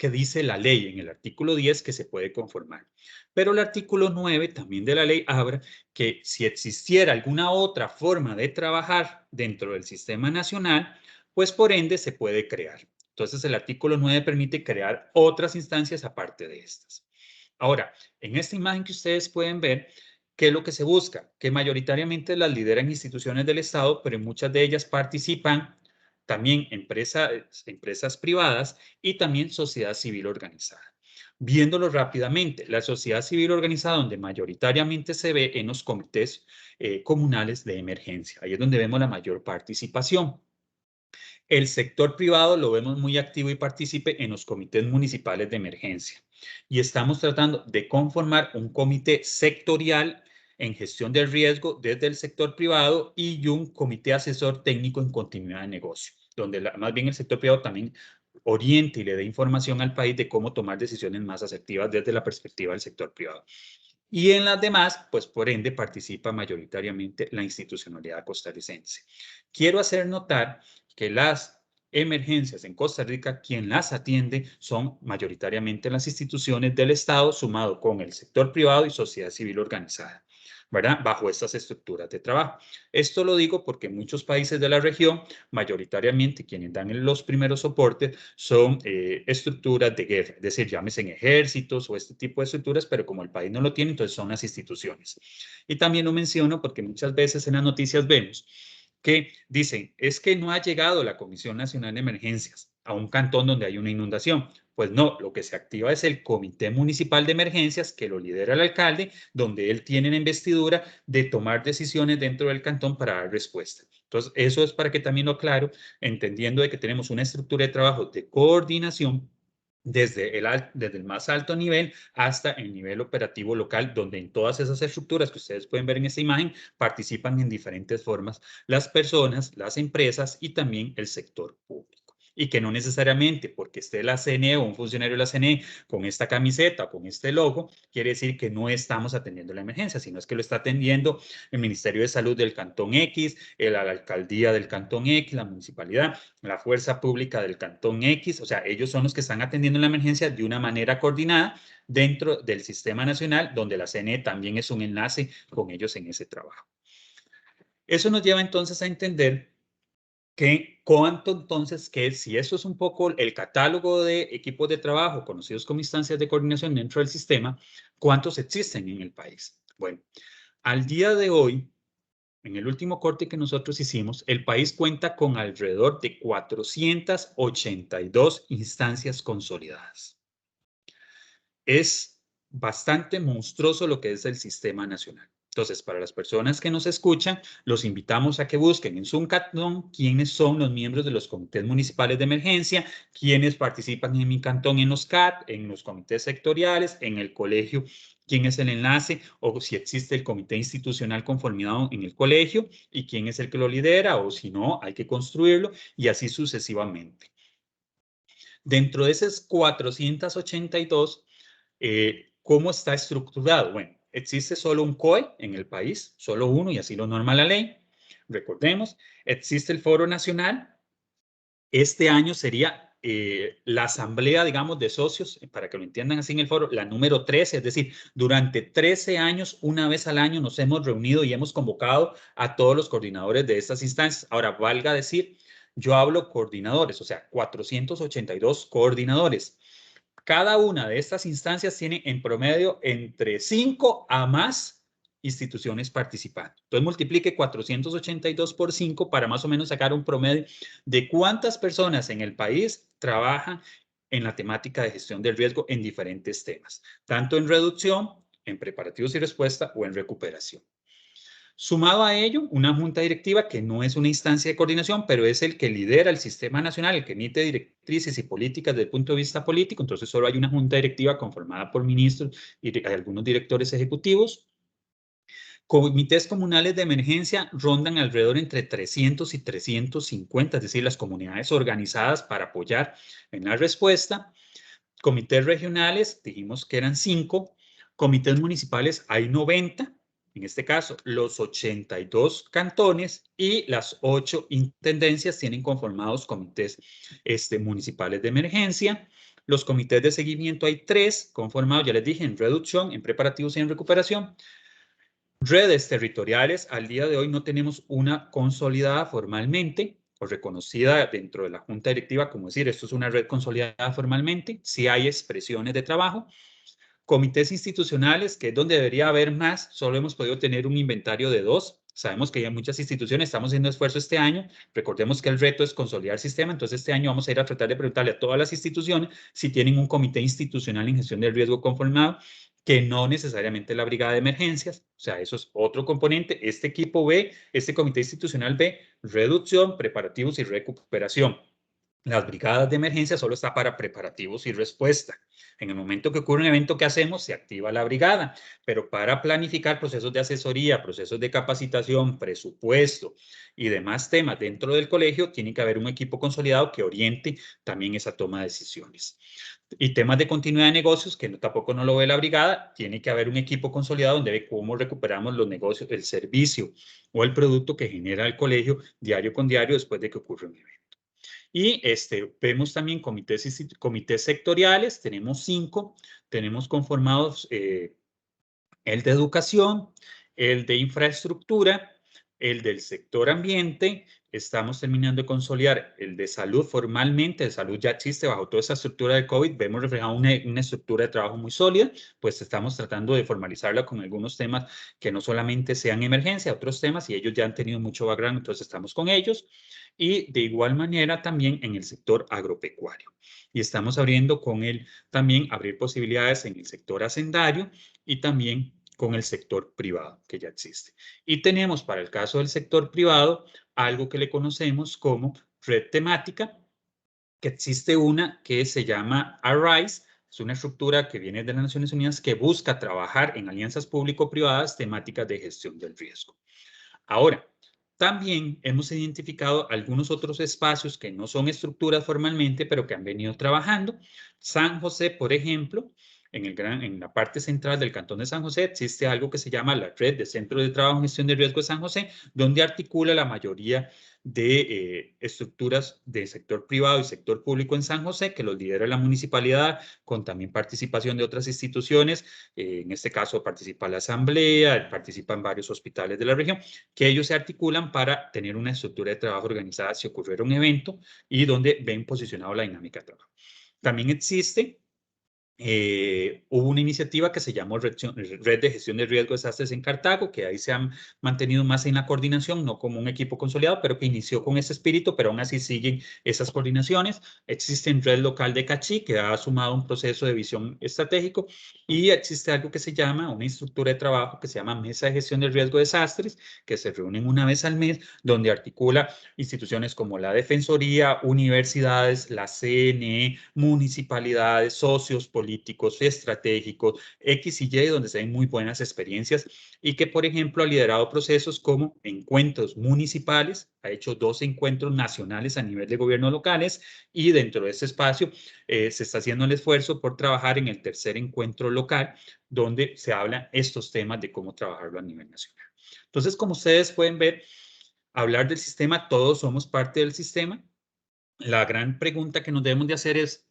dice la ley en el artículo 10 que se puede conformar. Pero el artículo 9 también de la ley habla que si existiera alguna otra forma de trabajar dentro del sistema nacional, pues por ende se puede crear. Entonces el artículo 9 permite crear otras instancias aparte de estas. Ahora, en esta imagen que ustedes pueden ver, ¿qué es lo que se busca? Que mayoritariamente las lideran instituciones del Estado, pero en muchas de ellas participan también empresas privadas y también sociedad civil organizada. Viéndolo rápidamente, la sociedad civil organizada donde mayoritariamente se ve en los comités comunales de emergencia. Ahí es donde vemos la mayor participación. El sector privado lo vemos muy activo y partícipe en los comités municipales de emergencia. Y estamos tratando de conformar un comité sectorial en gestión del riesgo desde el sector privado y un comité asesor técnico en continuidad de negocio, donde más bien el sector privado también oriente y le dé información al país de cómo tomar decisiones más asertivas desde la perspectiva del sector privado. Y en las demás, pues por ende participa mayoritariamente la institucionalidad costarricense. Quiero hacer notar que las emergencias en Costa Rica, quien las atiende son mayoritariamente las instituciones del Estado, sumado con el sector privado y sociedad civil organizada, ¿verdad? Bajo estas estructuras de trabajo. Esto lo digo porque en muchos países de la región, mayoritariamente quienes dan los primeros soportes son estructuras de guerra, es decir, llámese en ejércitos o este tipo de estructuras, pero como el país no lo tiene, entonces son las instituciones. Y también lo menciono porque muchas veces en las noticias vemos que dicen, es que no ha llegado la Comisión Nacional de Emergencias a un cantón donde hay una inundación. Pues no, lo que se activa es el Comité Municipal de Emergencias, que lo lidera el alcalde, donde él tiene la investidura de tomar decisiones dentro del cantón para dar respuesta. Entonces, eso es para que también lo aclaro, entendiendo de que tenemos una estructura de trabajo de coordinación desde el más alto nivel hasta el nivel operativo local, donde en todas esas estructuras que ustedes pueden ver en esta imagen participan en diferentes formas las personas, las empresas y también el sector público. Y que no necesariamente porque esté la CNE o un funcionario de la CNE con esta camiseta o con este logo, quiere decir que no estamos atendiendo la emergencia, sino es que lo está atendiendo el Ministerio de Salud del Cantón X, la Alcaldía del Cantón X, la municipalidad, la Fuerza Pública del Cantón X. O sea, ellos son los que están atendiendo la emergencia de una manera coordinada dentro del sistema nacional, donde la CNE también es un enlace con ellos en ese trabajo. Eso nos lleva entonces a entender que cuánto entonces, que si eso es un poco el catálogo de equipos de trabajo conocidos como instancias de coordinación dentro del sistema, ¿cuántos existen en el país? Bueno, al día de hoy, en el último corte que nosotros hicimos, el país cuenta con alrededor de 482 instancias consolidadas. Es bastante monstruoso lo que es el sistema nacional. Entonces, para las personas que nos escuchan, los invitamos a que busquen en su cantón quiénes son los miembros de los comités municipales de emergencia, quiénes participan en mi cantón en los CAT, en los comités sectoriales, en el colegio, quién es el enlace o si existe el comité institucional conformado en el colegio y quién es el que lo lidera o si no, hay que construirlo y así sucesivamente. Dentro de esas 482, ¿cómo está estructurado? Bueno, existe solo un COE en el país, solo uno, y así lo norma la ley. Recordemos, existe el Foro Nacional. Este año sería la asamblea, digamos, de socios, para que lo entiendan así en el foro, la número 13, es decir, durante 13 años, una vez al año, nos hemos reunido y hemos convocado a todos los coordinadores de estas instancias. Ahora, valga decir, yo hablo coordinadores, o sea, 482 coordinadores. Cada una de estas instancias tiene en promedio entre 5 a más instituciones participando. Entonces multiplique 482 por 5 para más o menos sacar un promedio de cuántas personas en el país trabajan en la temática de gestión del riesgo en diferentes temas, tanto en reducción, en preparativos y respuesta o en recuperación. Sumado a ello, una junta directiva que no es una instancia de coordinación, pero es el que lidera el sistema nacional, el que emite directrices y políticas desde el punto de vista político. Entonces, solo hay una junta directiva conformada por ministros y algunos directores ejecutivos. Comités comunales de emergencia rondan alrededor entre 300 y 350, es decir, las comunidades organizadas para apoyar en la respuesta. Comités regionales, dijimos que eran 5. Comités municipales hay 90. En este caso, los 82 cantones y las 8 intendencias tienen conformados comités municipales de emergencia. Los comités de seguimiento hay 3 conformados, ya les dije, en reducción, en preparativos y en recuperación. Redes territoriales, al día de hoy no tenemos una consolidada formalmente o reconocida dentro de la Junta Directiva, como decir, esto es una red consolidada formalmente. Sí hay expresiones de trabajo. Comités institucionales, que es donde debería haber más, solo hemos podido tener un inventario de 2. Sabemos que hay muchas instituciones, estamos haciendo esfuerzo este año. Recordemos que el reto es consolidar el sistema, entonces este año vamos a ir a tratar de preguntarle a todas las instituciones si tienen un comité institucional en gestión del riesgo conformado, que no necesariamente la brigada de emergencias, o sea, eso es otro componente. Este equipo B, este comité institucional B, reducción, preparativos y recuperación. Las brigadas de emergencia solo está para preparativos y respuesta. En el momento que ocurre un evento, ¿qué hacemos? Se activa la brigada, pero para planificar procesos de asesoría, procesos de capacitación, presupuesto y demás temas dentro del colegio, tiene que haber un equipo consolidado que oriente también esa toma de decisiones. Y temas de continuidad de negocios, que tampoco no lo ve la brigada, tiene que haber un equipo consolidado donde ve cómo recuperamos los negocios, el servicio o el producto que genera el colegio diario con diario después de que ocurre un evento. Y vemos también comités sectoriales, tenemos 5, tenemos conformados el de educación, el de infraestructura, el del sector ambiente. Estamos terminando de consolidar el de salud formalmente. De salud ya existe bajo toda esa estructura de COVID. Vemos reflejada una estructura de trabajo muy sólida, pues estamos tratando de formalizarla con algunos temas que no solamente sean emergencia, otros temas, y ellos ya han tenido mucho background, entonces estamos con ellos. Y de igual manera también en el sector agropecuario. Y estamos abriendo con él también abrir posibilidades en el sector hacendario y también con el sector privado que ya existe. Y tenemos para el caso del sector privado algo que le conocemos como red temática, que existe una que se llama ARISE, es una estructura que viene de las Naciones Unidas que busca trabajar en alianzas público-privadas temáticas de gestión del riesgo. Ahora, también hemos identificado algunos otros espacios que no son estructuras formalmente, pero que han venido trabajando. San José, por ejemplo, en la parte central del Cantón de San José existe algo que se llama la Red de Centros de Trabajo en Gestión de Riesgo de San José, donde articula la mayoría de estructuras del sector privado y sector público en San José, que los lidera la municipalidad, con también participación de otras instituciones. En este caso participa la Asamblea, participan varios hospitales de la región, que ellos se articulan para tener una estructura de trabajo organizada si ocurriera un evento y donde ven posicionado la dinámica de trabajo. También existe hubo una iniciativa que se llamó Red de Gestión de Riesgo de Desastres en Cartago, que ahí se han mantenido más en la coordinación, no como un equipo consolidado, pero que inició con ese espíritu, pero aún así siguen esas coordinaciones. Existe en Red Local de Cachí, que ha sumado un proceso de visión estratégico, y existe algo que se llama una estructura de trabajo que se llama Mesa de Gestión de Riesgo de Desastres, que se reúnen una vez al mes, donde articula instituciones como la Defensoría, universidades, la CNE, municipalidades, socios políticos, estratégicos, X y Y, donde se ven muy buenas experiencias y que, por ejemplo, ha liderado procesos como encuentros municipales, ha hecho 2 encuentros nacionales a nivel de gobiernos locales y dentro de ese espacio se está haciendo el esfuerzo por trabajar en el tercer encuentro local, donde se hablan estos temas de cómo trabajarlo a nivel nacional. Entonces, como ustedes pueden ver, hablar del sistema, todos somos parte del sistema. La gran pregunta que nos debemos de hacer es,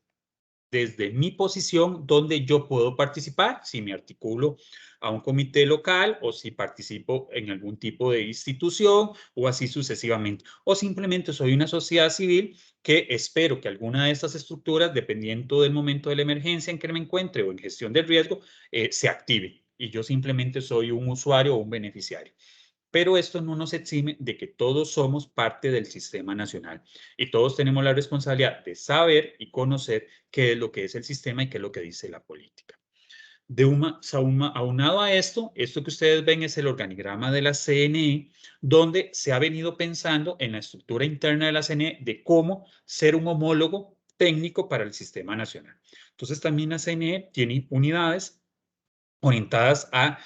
desde mi posición, ¿dónde yo puedo participar? Si me articulo a un comité local o si participo en algún tipo de institución o así sucesivamente. O simplemente soy una sociedad civil que espero que alguna de estas estructuras, dependiendo del momento de la emergencia en que me encuentre o en gestión del riesgo, se active. Y yo simplemente soy un usuario o un beneficiario. Pero esto no nos exime de que todos somos parte del sistema nacional y todos tenemos la responsabilidad de saber y conocer qué es lo que es el sistema y qué es lo que dice la política. Aunado a esto que ustedes ven es el organigrama de la CNE, donde se ha venido pensando en la estructura interna de la CNE de cómo ser un homólogo técnico para el sistema nacional. Entonces también la CNE tiene unidades orientadas a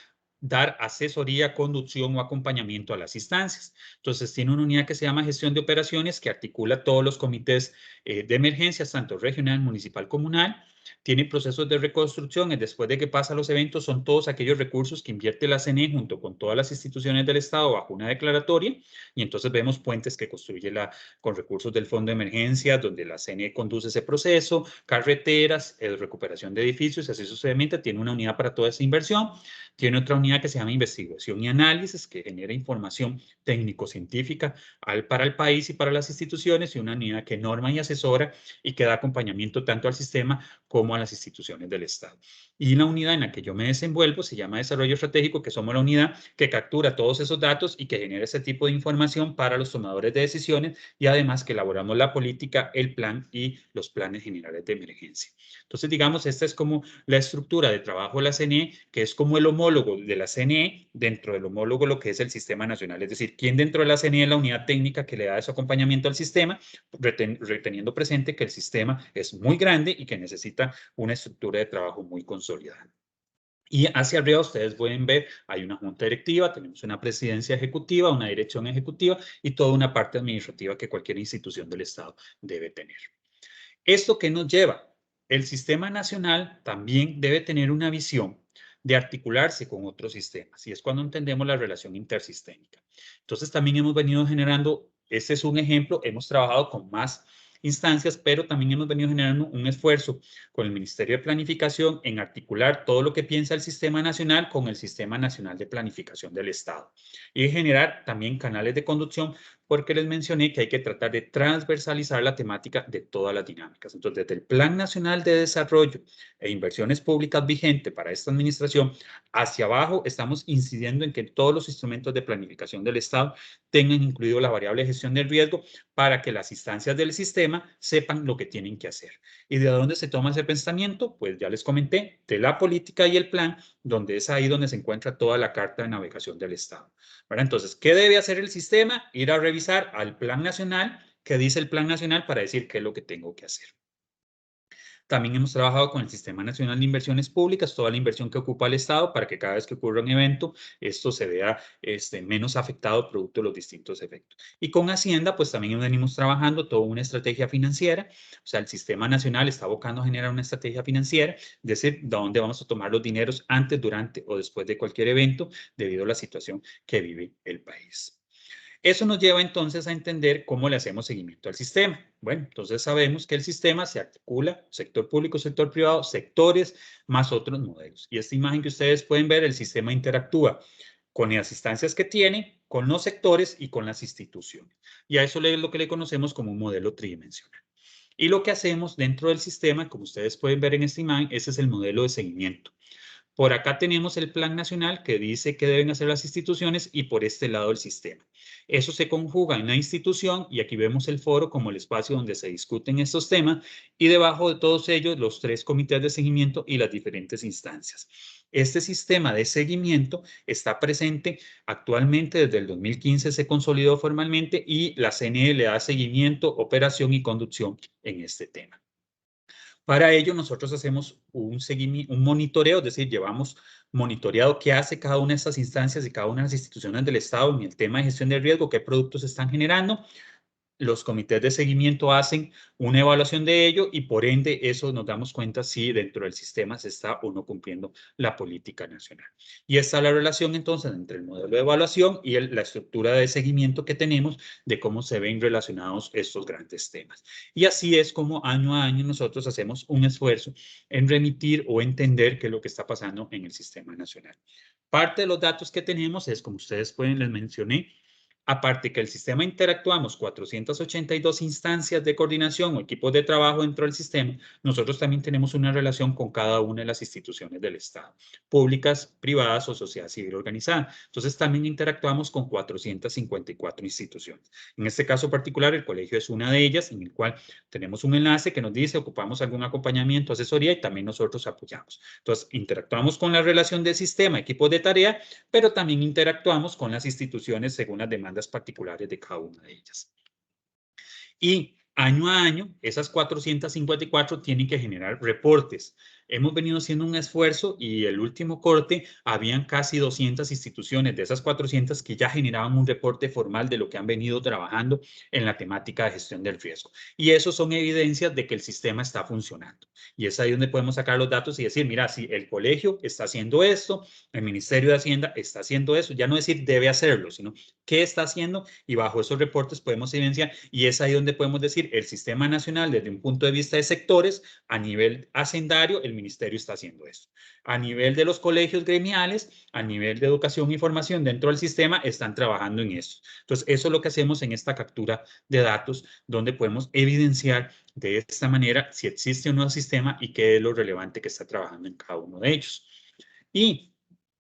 dar asesoría, conducción o acompañamiento a las instancias. Entonces, tiene una unidad que se llama gestión de operaciones que articula todos los comités de emergencias, tanto regional, municipal, comunal. Tiene procesos de reconstrucción, y después de que pasan los eventos, son todos aquellos recursos que invierte la CNE junto con todas las instituciones del Estado bajo una declaratoria. Y entonces vemos puentes que construye con recursos del Fondo de Emergencia, donde la CNE conduce ese proceso, carreteras, recuperación de edificios, así sucesivamente. Tiene una unidad para toda esa inversión. Tiene otra unidad que se llama investigación y análisis, que genera información técnico-científica para el país y para las instituciones, y una unidad que norma y asesora y que da acompañamiento tanto al sistema como a las instituciones del Estado. Y la unidad en la que yo me desenvuelvo se llama Desarrollo Estratégico, que somos la unidad que captura todos esos datos y que genera ese tipo de información para los tomadores de decisiones, y además que elaboramos la política, el plan y los planes generales de emergencia. Entonces, digamos, esta es como la estructura de trabajo de la CNE, que es como el homólogo de la CNE dentro del homólogo lo que es el Sistema Nacional. Es decir, quién dentro de la CNE es la unidad técnica que le da ese acompañamiento al sistema, reteniendo presente que el sistema es muy grande y que necesita una estructura de trabajo muy consolidada. Y hacia arriba ustedes pueden ver, hay una junta directiva, tenemos una presidencia ejecutiva, una dirección ejecutiva y toda una parte administrativa que cualquier institución del Estado debe tener. ¿Esto qué nos lleva? El sistema nacional también debe tener una visión de articularse con otros sistemas, y es cuando entendemos la relación intersistémica. Entonces también hemos venido generando, este es un ejemplo, hemos trabajado con más instancias, pero también hemos venido generando un esfuerzo con el Ministerio de Planificación en articular todo lo que piensa el Sistema Nacional con el Sistema Nacional de Planificación del Estado y generar también canales de conducción, porque les mencioné que hay que tratar de transversalizar la temática de todas las dinámicas. Entonces, desde el Plan Nacional de Desarrollo e Inversiones Públicas vigente para esta administración, hacia abajo estamos incidiendo en que todos los instrumentos de planificación del Estado tengan incluido la variable de gestión del riesgo para que las instancias del sistema sepan lo que tienen que hacer. ¿Y de dónde se toma ese pensamiento? Pues ya les comenté, de la política y el plan, donde es ahí donde se encuentra toda la carta de navegación del Estado. ¿Verdad? Entonces, ¿qué debe hacer el sistema? Ir a revisar al Plan Nacional qué dice el Plan Nacional para decir qué es lo que tengo que hacer. También hemos trabajado con el Sistema Nacional de Inversiones Públicas, toda la inversión que ocupa el Estado, para que cada vez que ocurra un evento, esto se vea menos afectado producto de los distintos efectos. Y con Hacienda, pues también venimos trabajando toda una estrategia financiera, o sea, el Sistema Nacional está abocando a generar una estrategia financiera, es decir, de dónde vamos a tomar los dineros antes, durante o después de cualquier evento, debido a la situación que vive el país. Eso nos lleva entonces a entender cómo le hacemos seguimiento al sistema. Bueno, entonces sabemos que el sistema se articula, sector público, sector privado, sectores, más otros modelos. Y esta imagen que ustedes pueden ver, el sistema interactúa con las instancias que tiene, con los sectores y con las instituciones. Y a eso es lo que le conocemos como un modelo tridimensional. Y lo que hacemos dentro del sistema, como ustedes pueden ver en esta imagen, ese es el modelo de seguimiento. Por acá tenemos el Plan Nacional que dice qué deben hacer las instituciones y por este lado el sistema. Eso se conjuga en la institución y aquí vemos el foro como el espacio donde se discuten estos temas y debajo de todos ellos los 3 comités de seguimiento y las diferentes instancias. Este sistema de seguimiento está presente actualmente desde el 2015, se consolidó formalmente y la CNE le da seguimiento, operación y conducción en este tema. Para ello, nosotros hacemos un monitoreo, es decir, llevamos monitoreado qué hace cada una de estas instancias y cada una de las instituciones del Estado en el tema de gestión de riesgo, qué productos están generando. Los comités de seguimiento hacen una evaluación de ello y por ende eso nos damos cuenta si dentro del sistema se está o no cumpliendo la política nacional. Y esta es la relación entonces entre el modelo de evaluación y la estructura de seguimiento que tenemos de cómo se ven relacionados estos grandes temas. Y así es como año a año nosotros hacemos un esfuerzo en remitir o entender qué es lo que está pasando en el sistema nacional. Parte de los datos que tenemos es, como ustedes pueden, les mencioné, aparte que el sistema interactuamos 482 instancias de coordinación o equipos de trabajo dentro del sistema, nosotros también tenemos una relación con cada una de las instituciones del Estado, públicas, privadas o sociedad civil organizada. Entonces también interactuamos con 454 instituciones. En este caso particular, el colegio es una de ellas, en el cual tenemos un enlace que nos dice ocupamos algún acompañamiento, asesoría y también nosotros apoyamos. Entonces interactuamos con la relación de sistema, equipos de tarea, pero también interactuamos con las instituciones según las demandas particulares de cada una de ellas. Y año a año, esas 454 tienen que generar reportes. Hemos venido haciendo un esfuerzo y el último corte habían casi 200 instituciones de esas 400 que ya generaban un reporte formal de lo que han venido trabajando en la temática de gestión del riesgo. Y eso son evidencias de que el sistema está funcionando. Y es ahí donde podemos sacar los datos y decir, mira, si el colegio está haciendo esto, el Ministerio de Hacienda está haciendo eso, ya no decir debe hacerlo, sino qué está haciendo y bajo esos reportes podemos evidenciar y es ahí donde podemos decir el sistema nacional desde un punto de vista de sectores, a nivel hacendario, el ministerio está haciendo esto. A nivel de los colegios gremiales, a nivel de educación y formación dentro del sistema, están trabajando en eso. Entonces, eso es lo que hacemos en esta captura de datos, donde podemos evidenciar de esta manera si existe un nuevo sistema y qué es lo relevante que está trabajando en cada uno de ellos. Y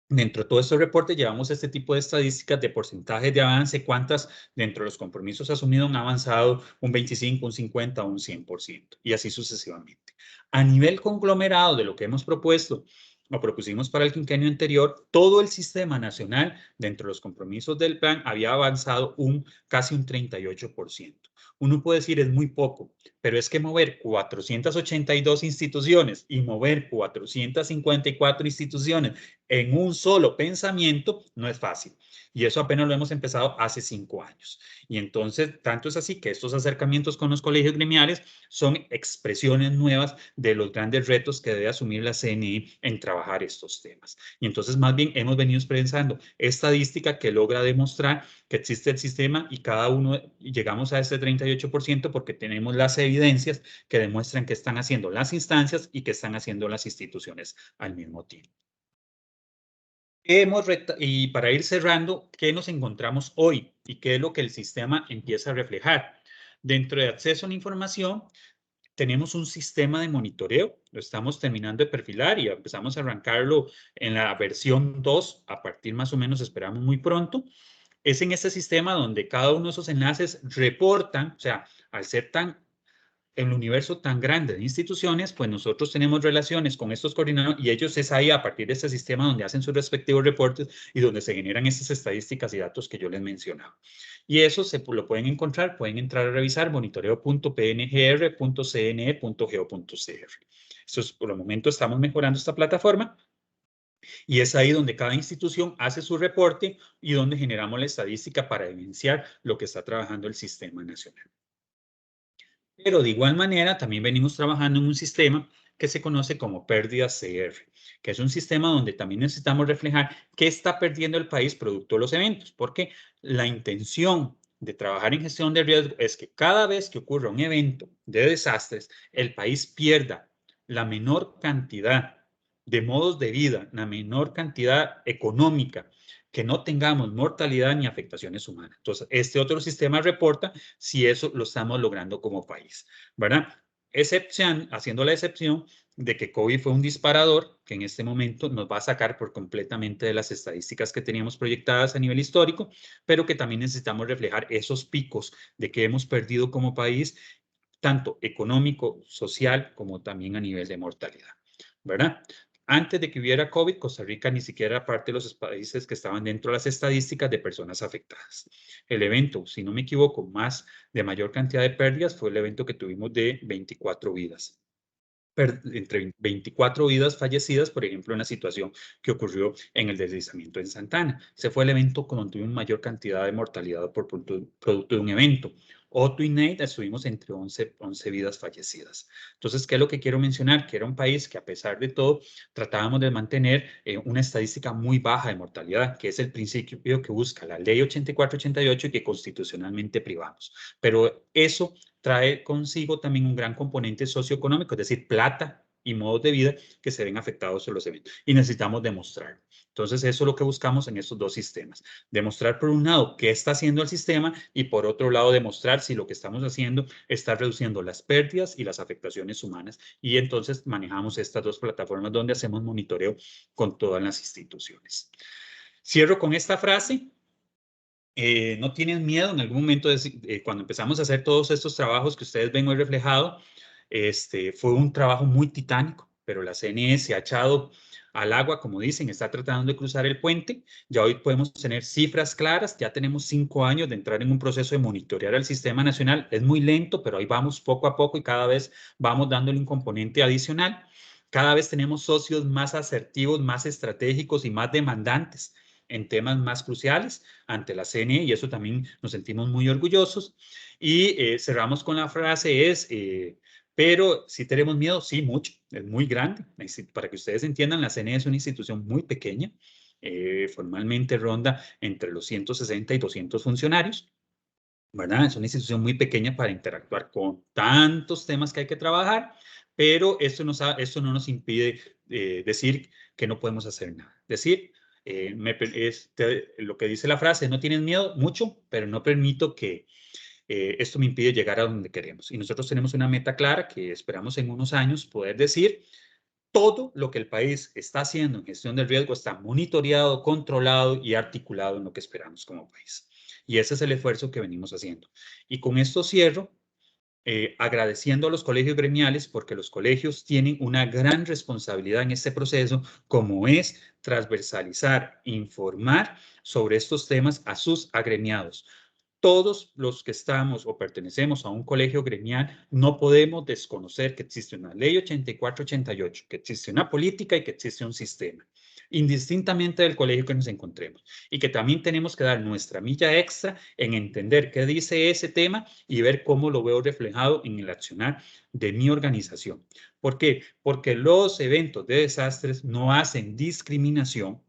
dentro de todos estos reportes llevamos este tipo de estadísticas de porcentajes de avance, cuántas dentro de los compromisos asumidos han avanzado un 25, un 50 o un 100% y así sucesivamente. A nivel conglomerado de lo que hemos propuesto o propusimos para el quinquenio anterior, todo el sistema nacional dentro de los compromisos del plan había avanzado casi un 38%. Uno puede decir es muy poco, pero es que mover 482 instituciones y mover 454 instituciones en un solo pensamiento no es fácil. Y eso apenas lo hemos empezado hace 5 años. Y entonces, tanto es así que estos acercamientos con los colegios gremiales son expresiones nuevas de los grandes retos que debe asumir la CNI en trabajar estos temas. Y entonces, más bien, hemos venido expresando estadística que logra demostrar que existe el sistema y cada uno llegamos a este 38% porque tenemos las evidencias que demuestran que están haciendo las instancias y que están haciendo las instituciones al mismo tiempo. Y para ir cerrando, ¿qué nos encontramos hoy y qué es lo que el sistema empieza a reflejar? Dentro de acceso a la información, tenemos un sistema de monitoreo, lo estamos terminando de perfilar y empezamos a arrancarlo en la versión 2, a partir más o menos esperamos muy pronto. Es en este sistema donde cada uno de esos enlaces reportan, o sea, al ser tan el universo tan grande de instituciones, pues nosotros tenemos relaciones con estos coordinadores y ellos es ahí a partir de este sistema donde hacen sus respectivos reportes y donde se generan esas estadísticas y datos que yo les mencionaba. Y eso lo pueden encontrar, pueden entrar a revisar monitoreo.pngr.cne.go.cr. Por el momento estamos mejorando esta plataforma y es ahí donde cada institución hace su reporte y donde generamos la estadística para evidenciar lo que está trabajando el sistema nacional. Pero de igual manera, también venimos trabajando en un sistema que se conoce como pérdidas CR, que es un sistema donde también necesitamos reflejar qué está perdiendo el país producto de los eventos, porque la intención de trabajar en gestión de riesgo es que cada vez que ocurra un evento de desastres, el país pierda la menor cantidad de modos de vida, la menor cantidad económica, que no tengamos mortalidad ni afectaciones humanas. Entonces, este otro sistema reporta si eso lo estamos logrando como país, ¿verdad? Haciendo la excepción de que COVID fue un disparador que en este momento nos va a sacar por completamente de las estadísticas que teníamos proyectadas a nivel histórico, pero que también necesitamos reflejar esos picos de que hemos perdido como país, tanto económico, social, como también a nivel de mortalidad, ¿verdad? Antes de que hubiera COVID, Costa Rica ni siquiera era parte de los países que estaban dentro de las estadísticas de personas afectadas. El evento, si no me equivoco, de mayor cantidad de pérdidas fue el evento que tuvimos de 24 vidas. Entre 24 vidas fallecidas, por ejemplo, en la situación que ocurrió en el deslizamiento en Santana. Ese fue el evento con tuvimos mayor cantidad de mortalidad por producto de un evento. Otto y Nate estuvimos entre 11 vidas fallecidas. Entonces, ¿qué es lo que quiero mencionar? Que era un país que a pesar de todo tratábamos de mantener una estadística muy baja de mortalidad, que es el principio que busca la ley 84-88 y que constitucionalmente privamos. Pero eso trae consigo también un gran componente socioeconómico, es decir, plata y modos de vida que se ven afectados por los eventos. Y necesitamos demostrar. Entonces, eso es lo que buscamos en estos dos sistemas. Demostrar, por un lado, qué está haciendo el sistema y, por otro lado, demostrar si lo que estamos haciendo está reduciendo las pérdidas y las afectaciones humanas. Y entonces manejamos estas dos plataformas donde hacemos monitoreo con todas las instituciones. Cierro con esta frase. No tienen miedo en algún momento, cuando empezamos a hacer todos estos trabajos que ustedes ven hoy reflejado, fue un trabajo muy titánico, pero la CNE se ha echado al agua, como dicen, está tratando de cruzar el puente. Ya hoy podemos tener cifras claras, ya tenemos 5 años de entrar en un proceso de monitorear al sistema nacional. Es muy lento, pero ahí vamos poco a poco y cada vez vamos dándole un componente adicional. Cada vez tenemos socios más asertivos, más estratégicos y más demandantes en temas más cruciales ante la CNE y eso también nos sentimos muy orgullosos. Y cerramos con la frase pero si tenemos miedo, sí, mucho, es muy grande. Para que ustedes entiendan, la CNE es una institución muy pequeña, formalmente ronda entre los 160 y 200 funcionarios, ¿verdad? Es una institución muy pequeña para interactuar con tantos temas que hay que trabajar, pero esto no nos impide decir que no podemos hacer nada. Decir, lo que dice la frase, no tienes miedo, mucho, pero no permito que esto me impide llegar a donde queremos. Y nosotros tenemos una meta clara que esperamos en unos años poder decir, todo lo que el país está haciendo en gestión del riesgo está monitoreado, controlado y articulado en lo que esperamos como país. Y ese es el esfuerzo que venimos haciendo. Y con esto cierro, agradeciendo a los colegios gremiales porque los colegios tienen una gran responsabilidad en este proceso, como es transversalizar, informar sobre estos temas a sus agremiados. Todos los que estamos o pertenecemos a un colegio gremial no podemos desconocer que existe una ley 84-88, que existe una política y que existe un sistema, indistintamente del colegio que nos encontremos. Y que también tenemos que dar nuestra milla extra en entender qué dice ese tema y ver cómo lo veo reflejado en el accionar de mi organización. ¿Por qué? Porque los eventos de desastres no hacen discriminación,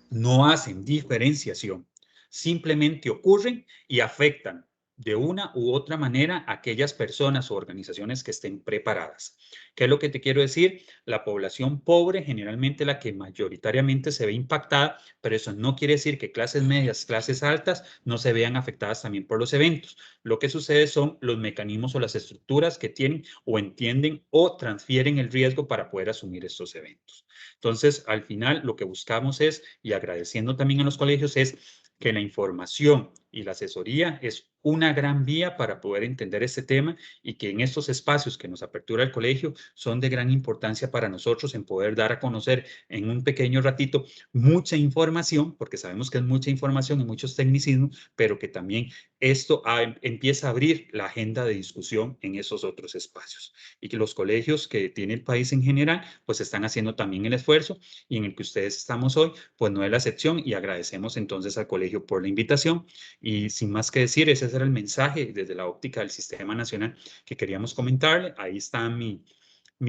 no hacen diferenciación, simplemente ocurren y afectan de una u otra manera a aquellas personas o organizaciones que estén preparadas. ¿Qué es lo que te quiero decir? La población pobre generalmente la que mayoritariamente se ve impactada, pero eso no quiere decir que clases medias, clases altas no se vean afectadas también por los eventos. Lo que sucede son los mecanismos o las estructuras que tienen o entienden o transfieren el riesgo para poder asumir estos eventos. Entonces, al final, lo que buscamos es, y agradeciendo también a los colegios, es que la información y la asesoría es una gran vía para poder entender este tema y que en estos espacios que nos apertura el colegio son de gran importancia para nosotros en poder dar a conocer en un pequeño ratito mucha información, porque sabemos que es mucha información y muchos tecnicismos, pero que también esto empieza a abrir la agenda de discusión en esos otros espacios y que los colegios que tiene el país en general pues están haciendo también el esfuerzo y en el que ustedes estamos hoy pues no es la excepción y agradecemos entonces al colegio por la invitación y sin más que decir, ese era el mensaje desde la óptica del Sistema Nacional que queríamos comentarle. Ahí está mi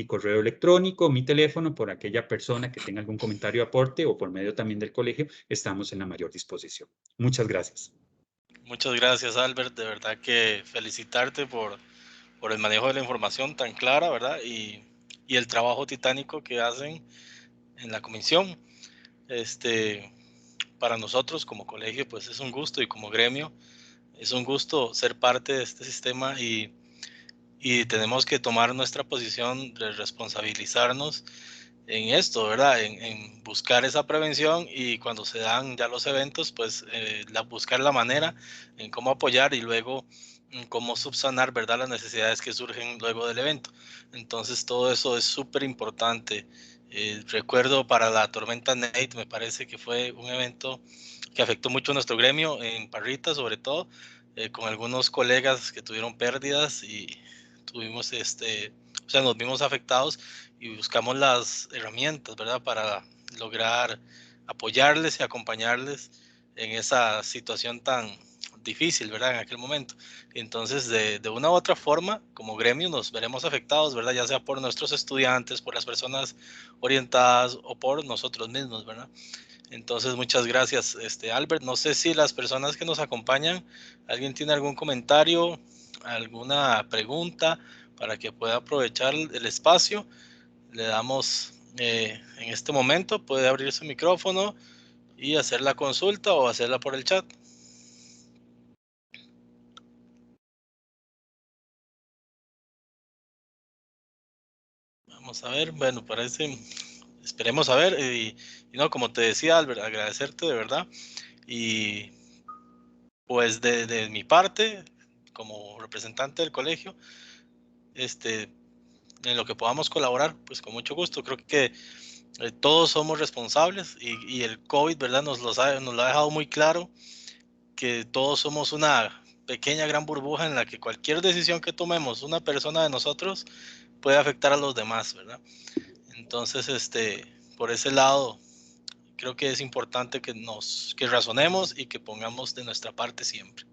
correo electrónico, mi teléfono, por aquella persona que tenga algún comentario, aporte o por medio también del colegio, estamos en la mayor disposición. Muchas gracias. Muchas gracias, Albert. De verdad que felicitarte por el manejo de la información tan clara, ¿verdad? Y el trabajo titánico que hacen en la comisión. Este, para nosotros como colegio, pues es un gusto y como gremio, es un gusto ser parte de este sistema y tenemos que tomar nuestra posición de responsabilizarnos en esto, ¿verdad? En buscar esa prevención y cuando se dan ya los eventos, pues buscar la manera en cómo apoyar y luego en cómo subsanar, ¿verdad? Las necesidades que surgen luego del evento. Entonces todo eso es súper importante. Recuerdo para la tormenta Nate, me parece que fue un evento que afectó mucho a nuestro gremio, en Parrita sobre todo, con algunos colegas que tuvieron pérdidas y tuvimos o sea, nos vimos afectados y buscamos las herramientas, ¿verdad? Para lograr apoyarles y acompañarles en esa situación tan difícil, ¿verdad? En aquel momento. Entonces, de una u otra forma, como gremio, nos veremos afectados, ¿verdad? Ya sea por nuestros estudiantes, por las personas orientadas o por nosotros mismos, ¿verdad? Entonces, muchas gracias, Albert. No sé si las personas que nos acompañan, alguien tiene algún comentario, alguna pregunta para que pueda aprovechar el espacio. Le damos en este momento, puede abrir su micrófono y hacer la consulta o hacerla por el chat. Vamos a ver, bueno, parece, esperemos a ver. Y no, como te decía, Albert, agradecerte de verdad. Y pues de mi parte, como representante del colegio, en lo que podamos colaborar, pues con mucho gusto. Creo que todos somos responsables y el COVID, ¿verdad? Nos lo ha dejado muy claro que todos somos una pequeña, gran burbuja en la que cualquier decisión que tomemos una persona de nosotros puede afectar a los demás, ¿verdad? Entonces, por ese lado, creo que es importante que razonemos y que pongamos de nuestra parte siempre.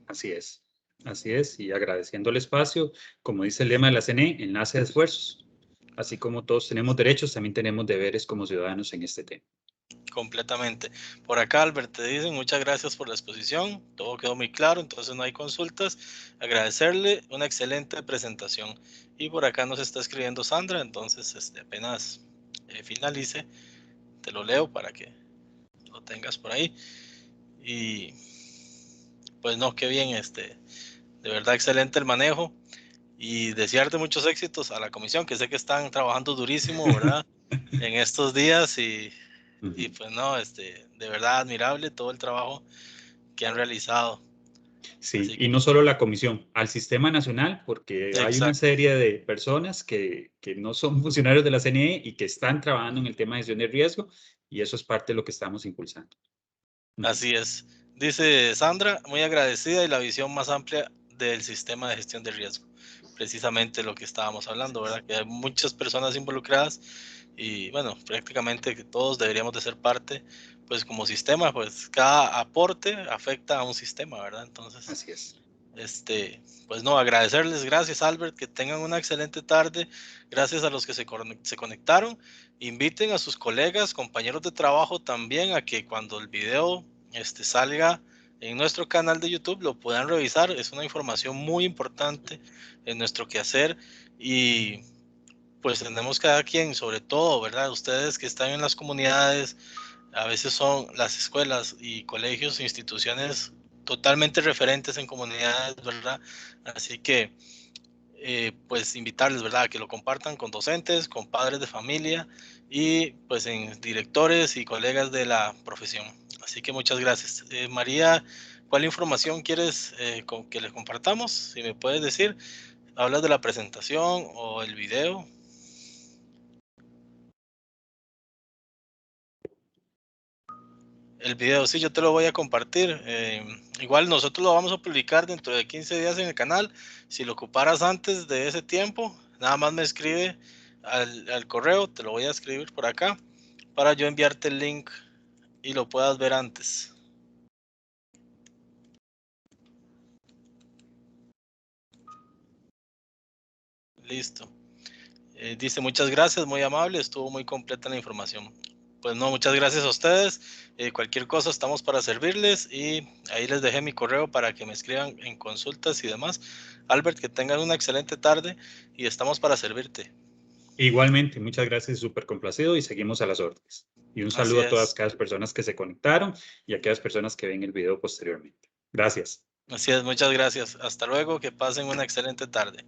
Así es, y agradeciendo el espacio, como dice el lema de la CNE, enlace de esfuerzos. Así como todos tenemos derechos, también tenemos deberes como ciudadanos en este tema. Completamente. Por acá, Albert, te dicen muchas gracias por la exposición. Todo quedó muy claro, entonces no hay consultas. Agradecerle una excelente presentación. Y por acá nos está escribiendo Sandra, entonces apenas finalice, te lo leo para que lo tengas por ahí. Y pues no, qué bien, de verdad excelente el manejo y desearte muchos éxitos a la comisión, que sé que están trabajando durísimo, ¿verdad? En estos días y pues no, de verdad admirable todo el trabajo que han realizado. Sí, Así que y no solo la comisión, al sistema nacional, porque hay una exacto, serie de personas que no son funcionarios de la CNE y que están trabajando en el tema de gestión de riesgo, y eso es parte de lo que estamos impulsando. así es. Dice Sandra, muy agradecida y la visión más amplia del sistema de gestión de riesgo. Precisamente lo que estábamos hablando, ¿verdad? Que hay muchas personas involucradas y bueno, prácticamente que todos deberíamos de ser parte, pues como sistema, pues cada aporte afecta a un sistema, ¿verdad? Entonces, Así es. pues no, agradecerles, gracias Albert, que tengan una excelente tarde, gracias a los que se conectaron, inviten a sus colegas, compañeros de trabajo también a que cuando el video salga en nuestro canal de YouTube lo puedan revisar, es una información muy importante en nuestro quehacer y pues tenemos cada quien, sobre todo, ¿verdad? Ustedes que están en las comunidades, a veces son las escuelas y colegios, instituciones totalmente referentes en comunidades, ¿verdad? Así que, pues invitarles, ¿verdad? A que lo compartan con docentes, con padres de familia y pues en directores y colegas de la profesión. Así que muchas gracias. María ¿Cuál información quieres que les compartamos? Si me puedes decir, ¿hablas de la presentación o el video? El video, sí, yo te lo voy a compartir. Igual nosotros lo vamos a publicar dentro de 15 días en el canal. Si lo ocuparas antes de ese tiempo, nada más me escribe al correo, te lo voy a escribir por acá, para yo enviarte el link y lo puedas ver antes. Listo. Dice, muchas gracias, muy amable, estuvo muy completa la información. Pues no, muchas gracias a ustedes. Cualquier cosa estamos para servirles y ahí les dejé mi correo para que me escriban en consultas y demás. Albert, que tengan una excelente tarde y estamos para servirte. Igualmente, muchas gracias, súper complacido y seguimos a las órdenes. Y un Así saludo a todas es, aquellas personas que se conectaron y a aquellas personas que ven el video posteriormente. Gracias. así es, muchas gracias. Hasta luego, que pasen una excelente tarde.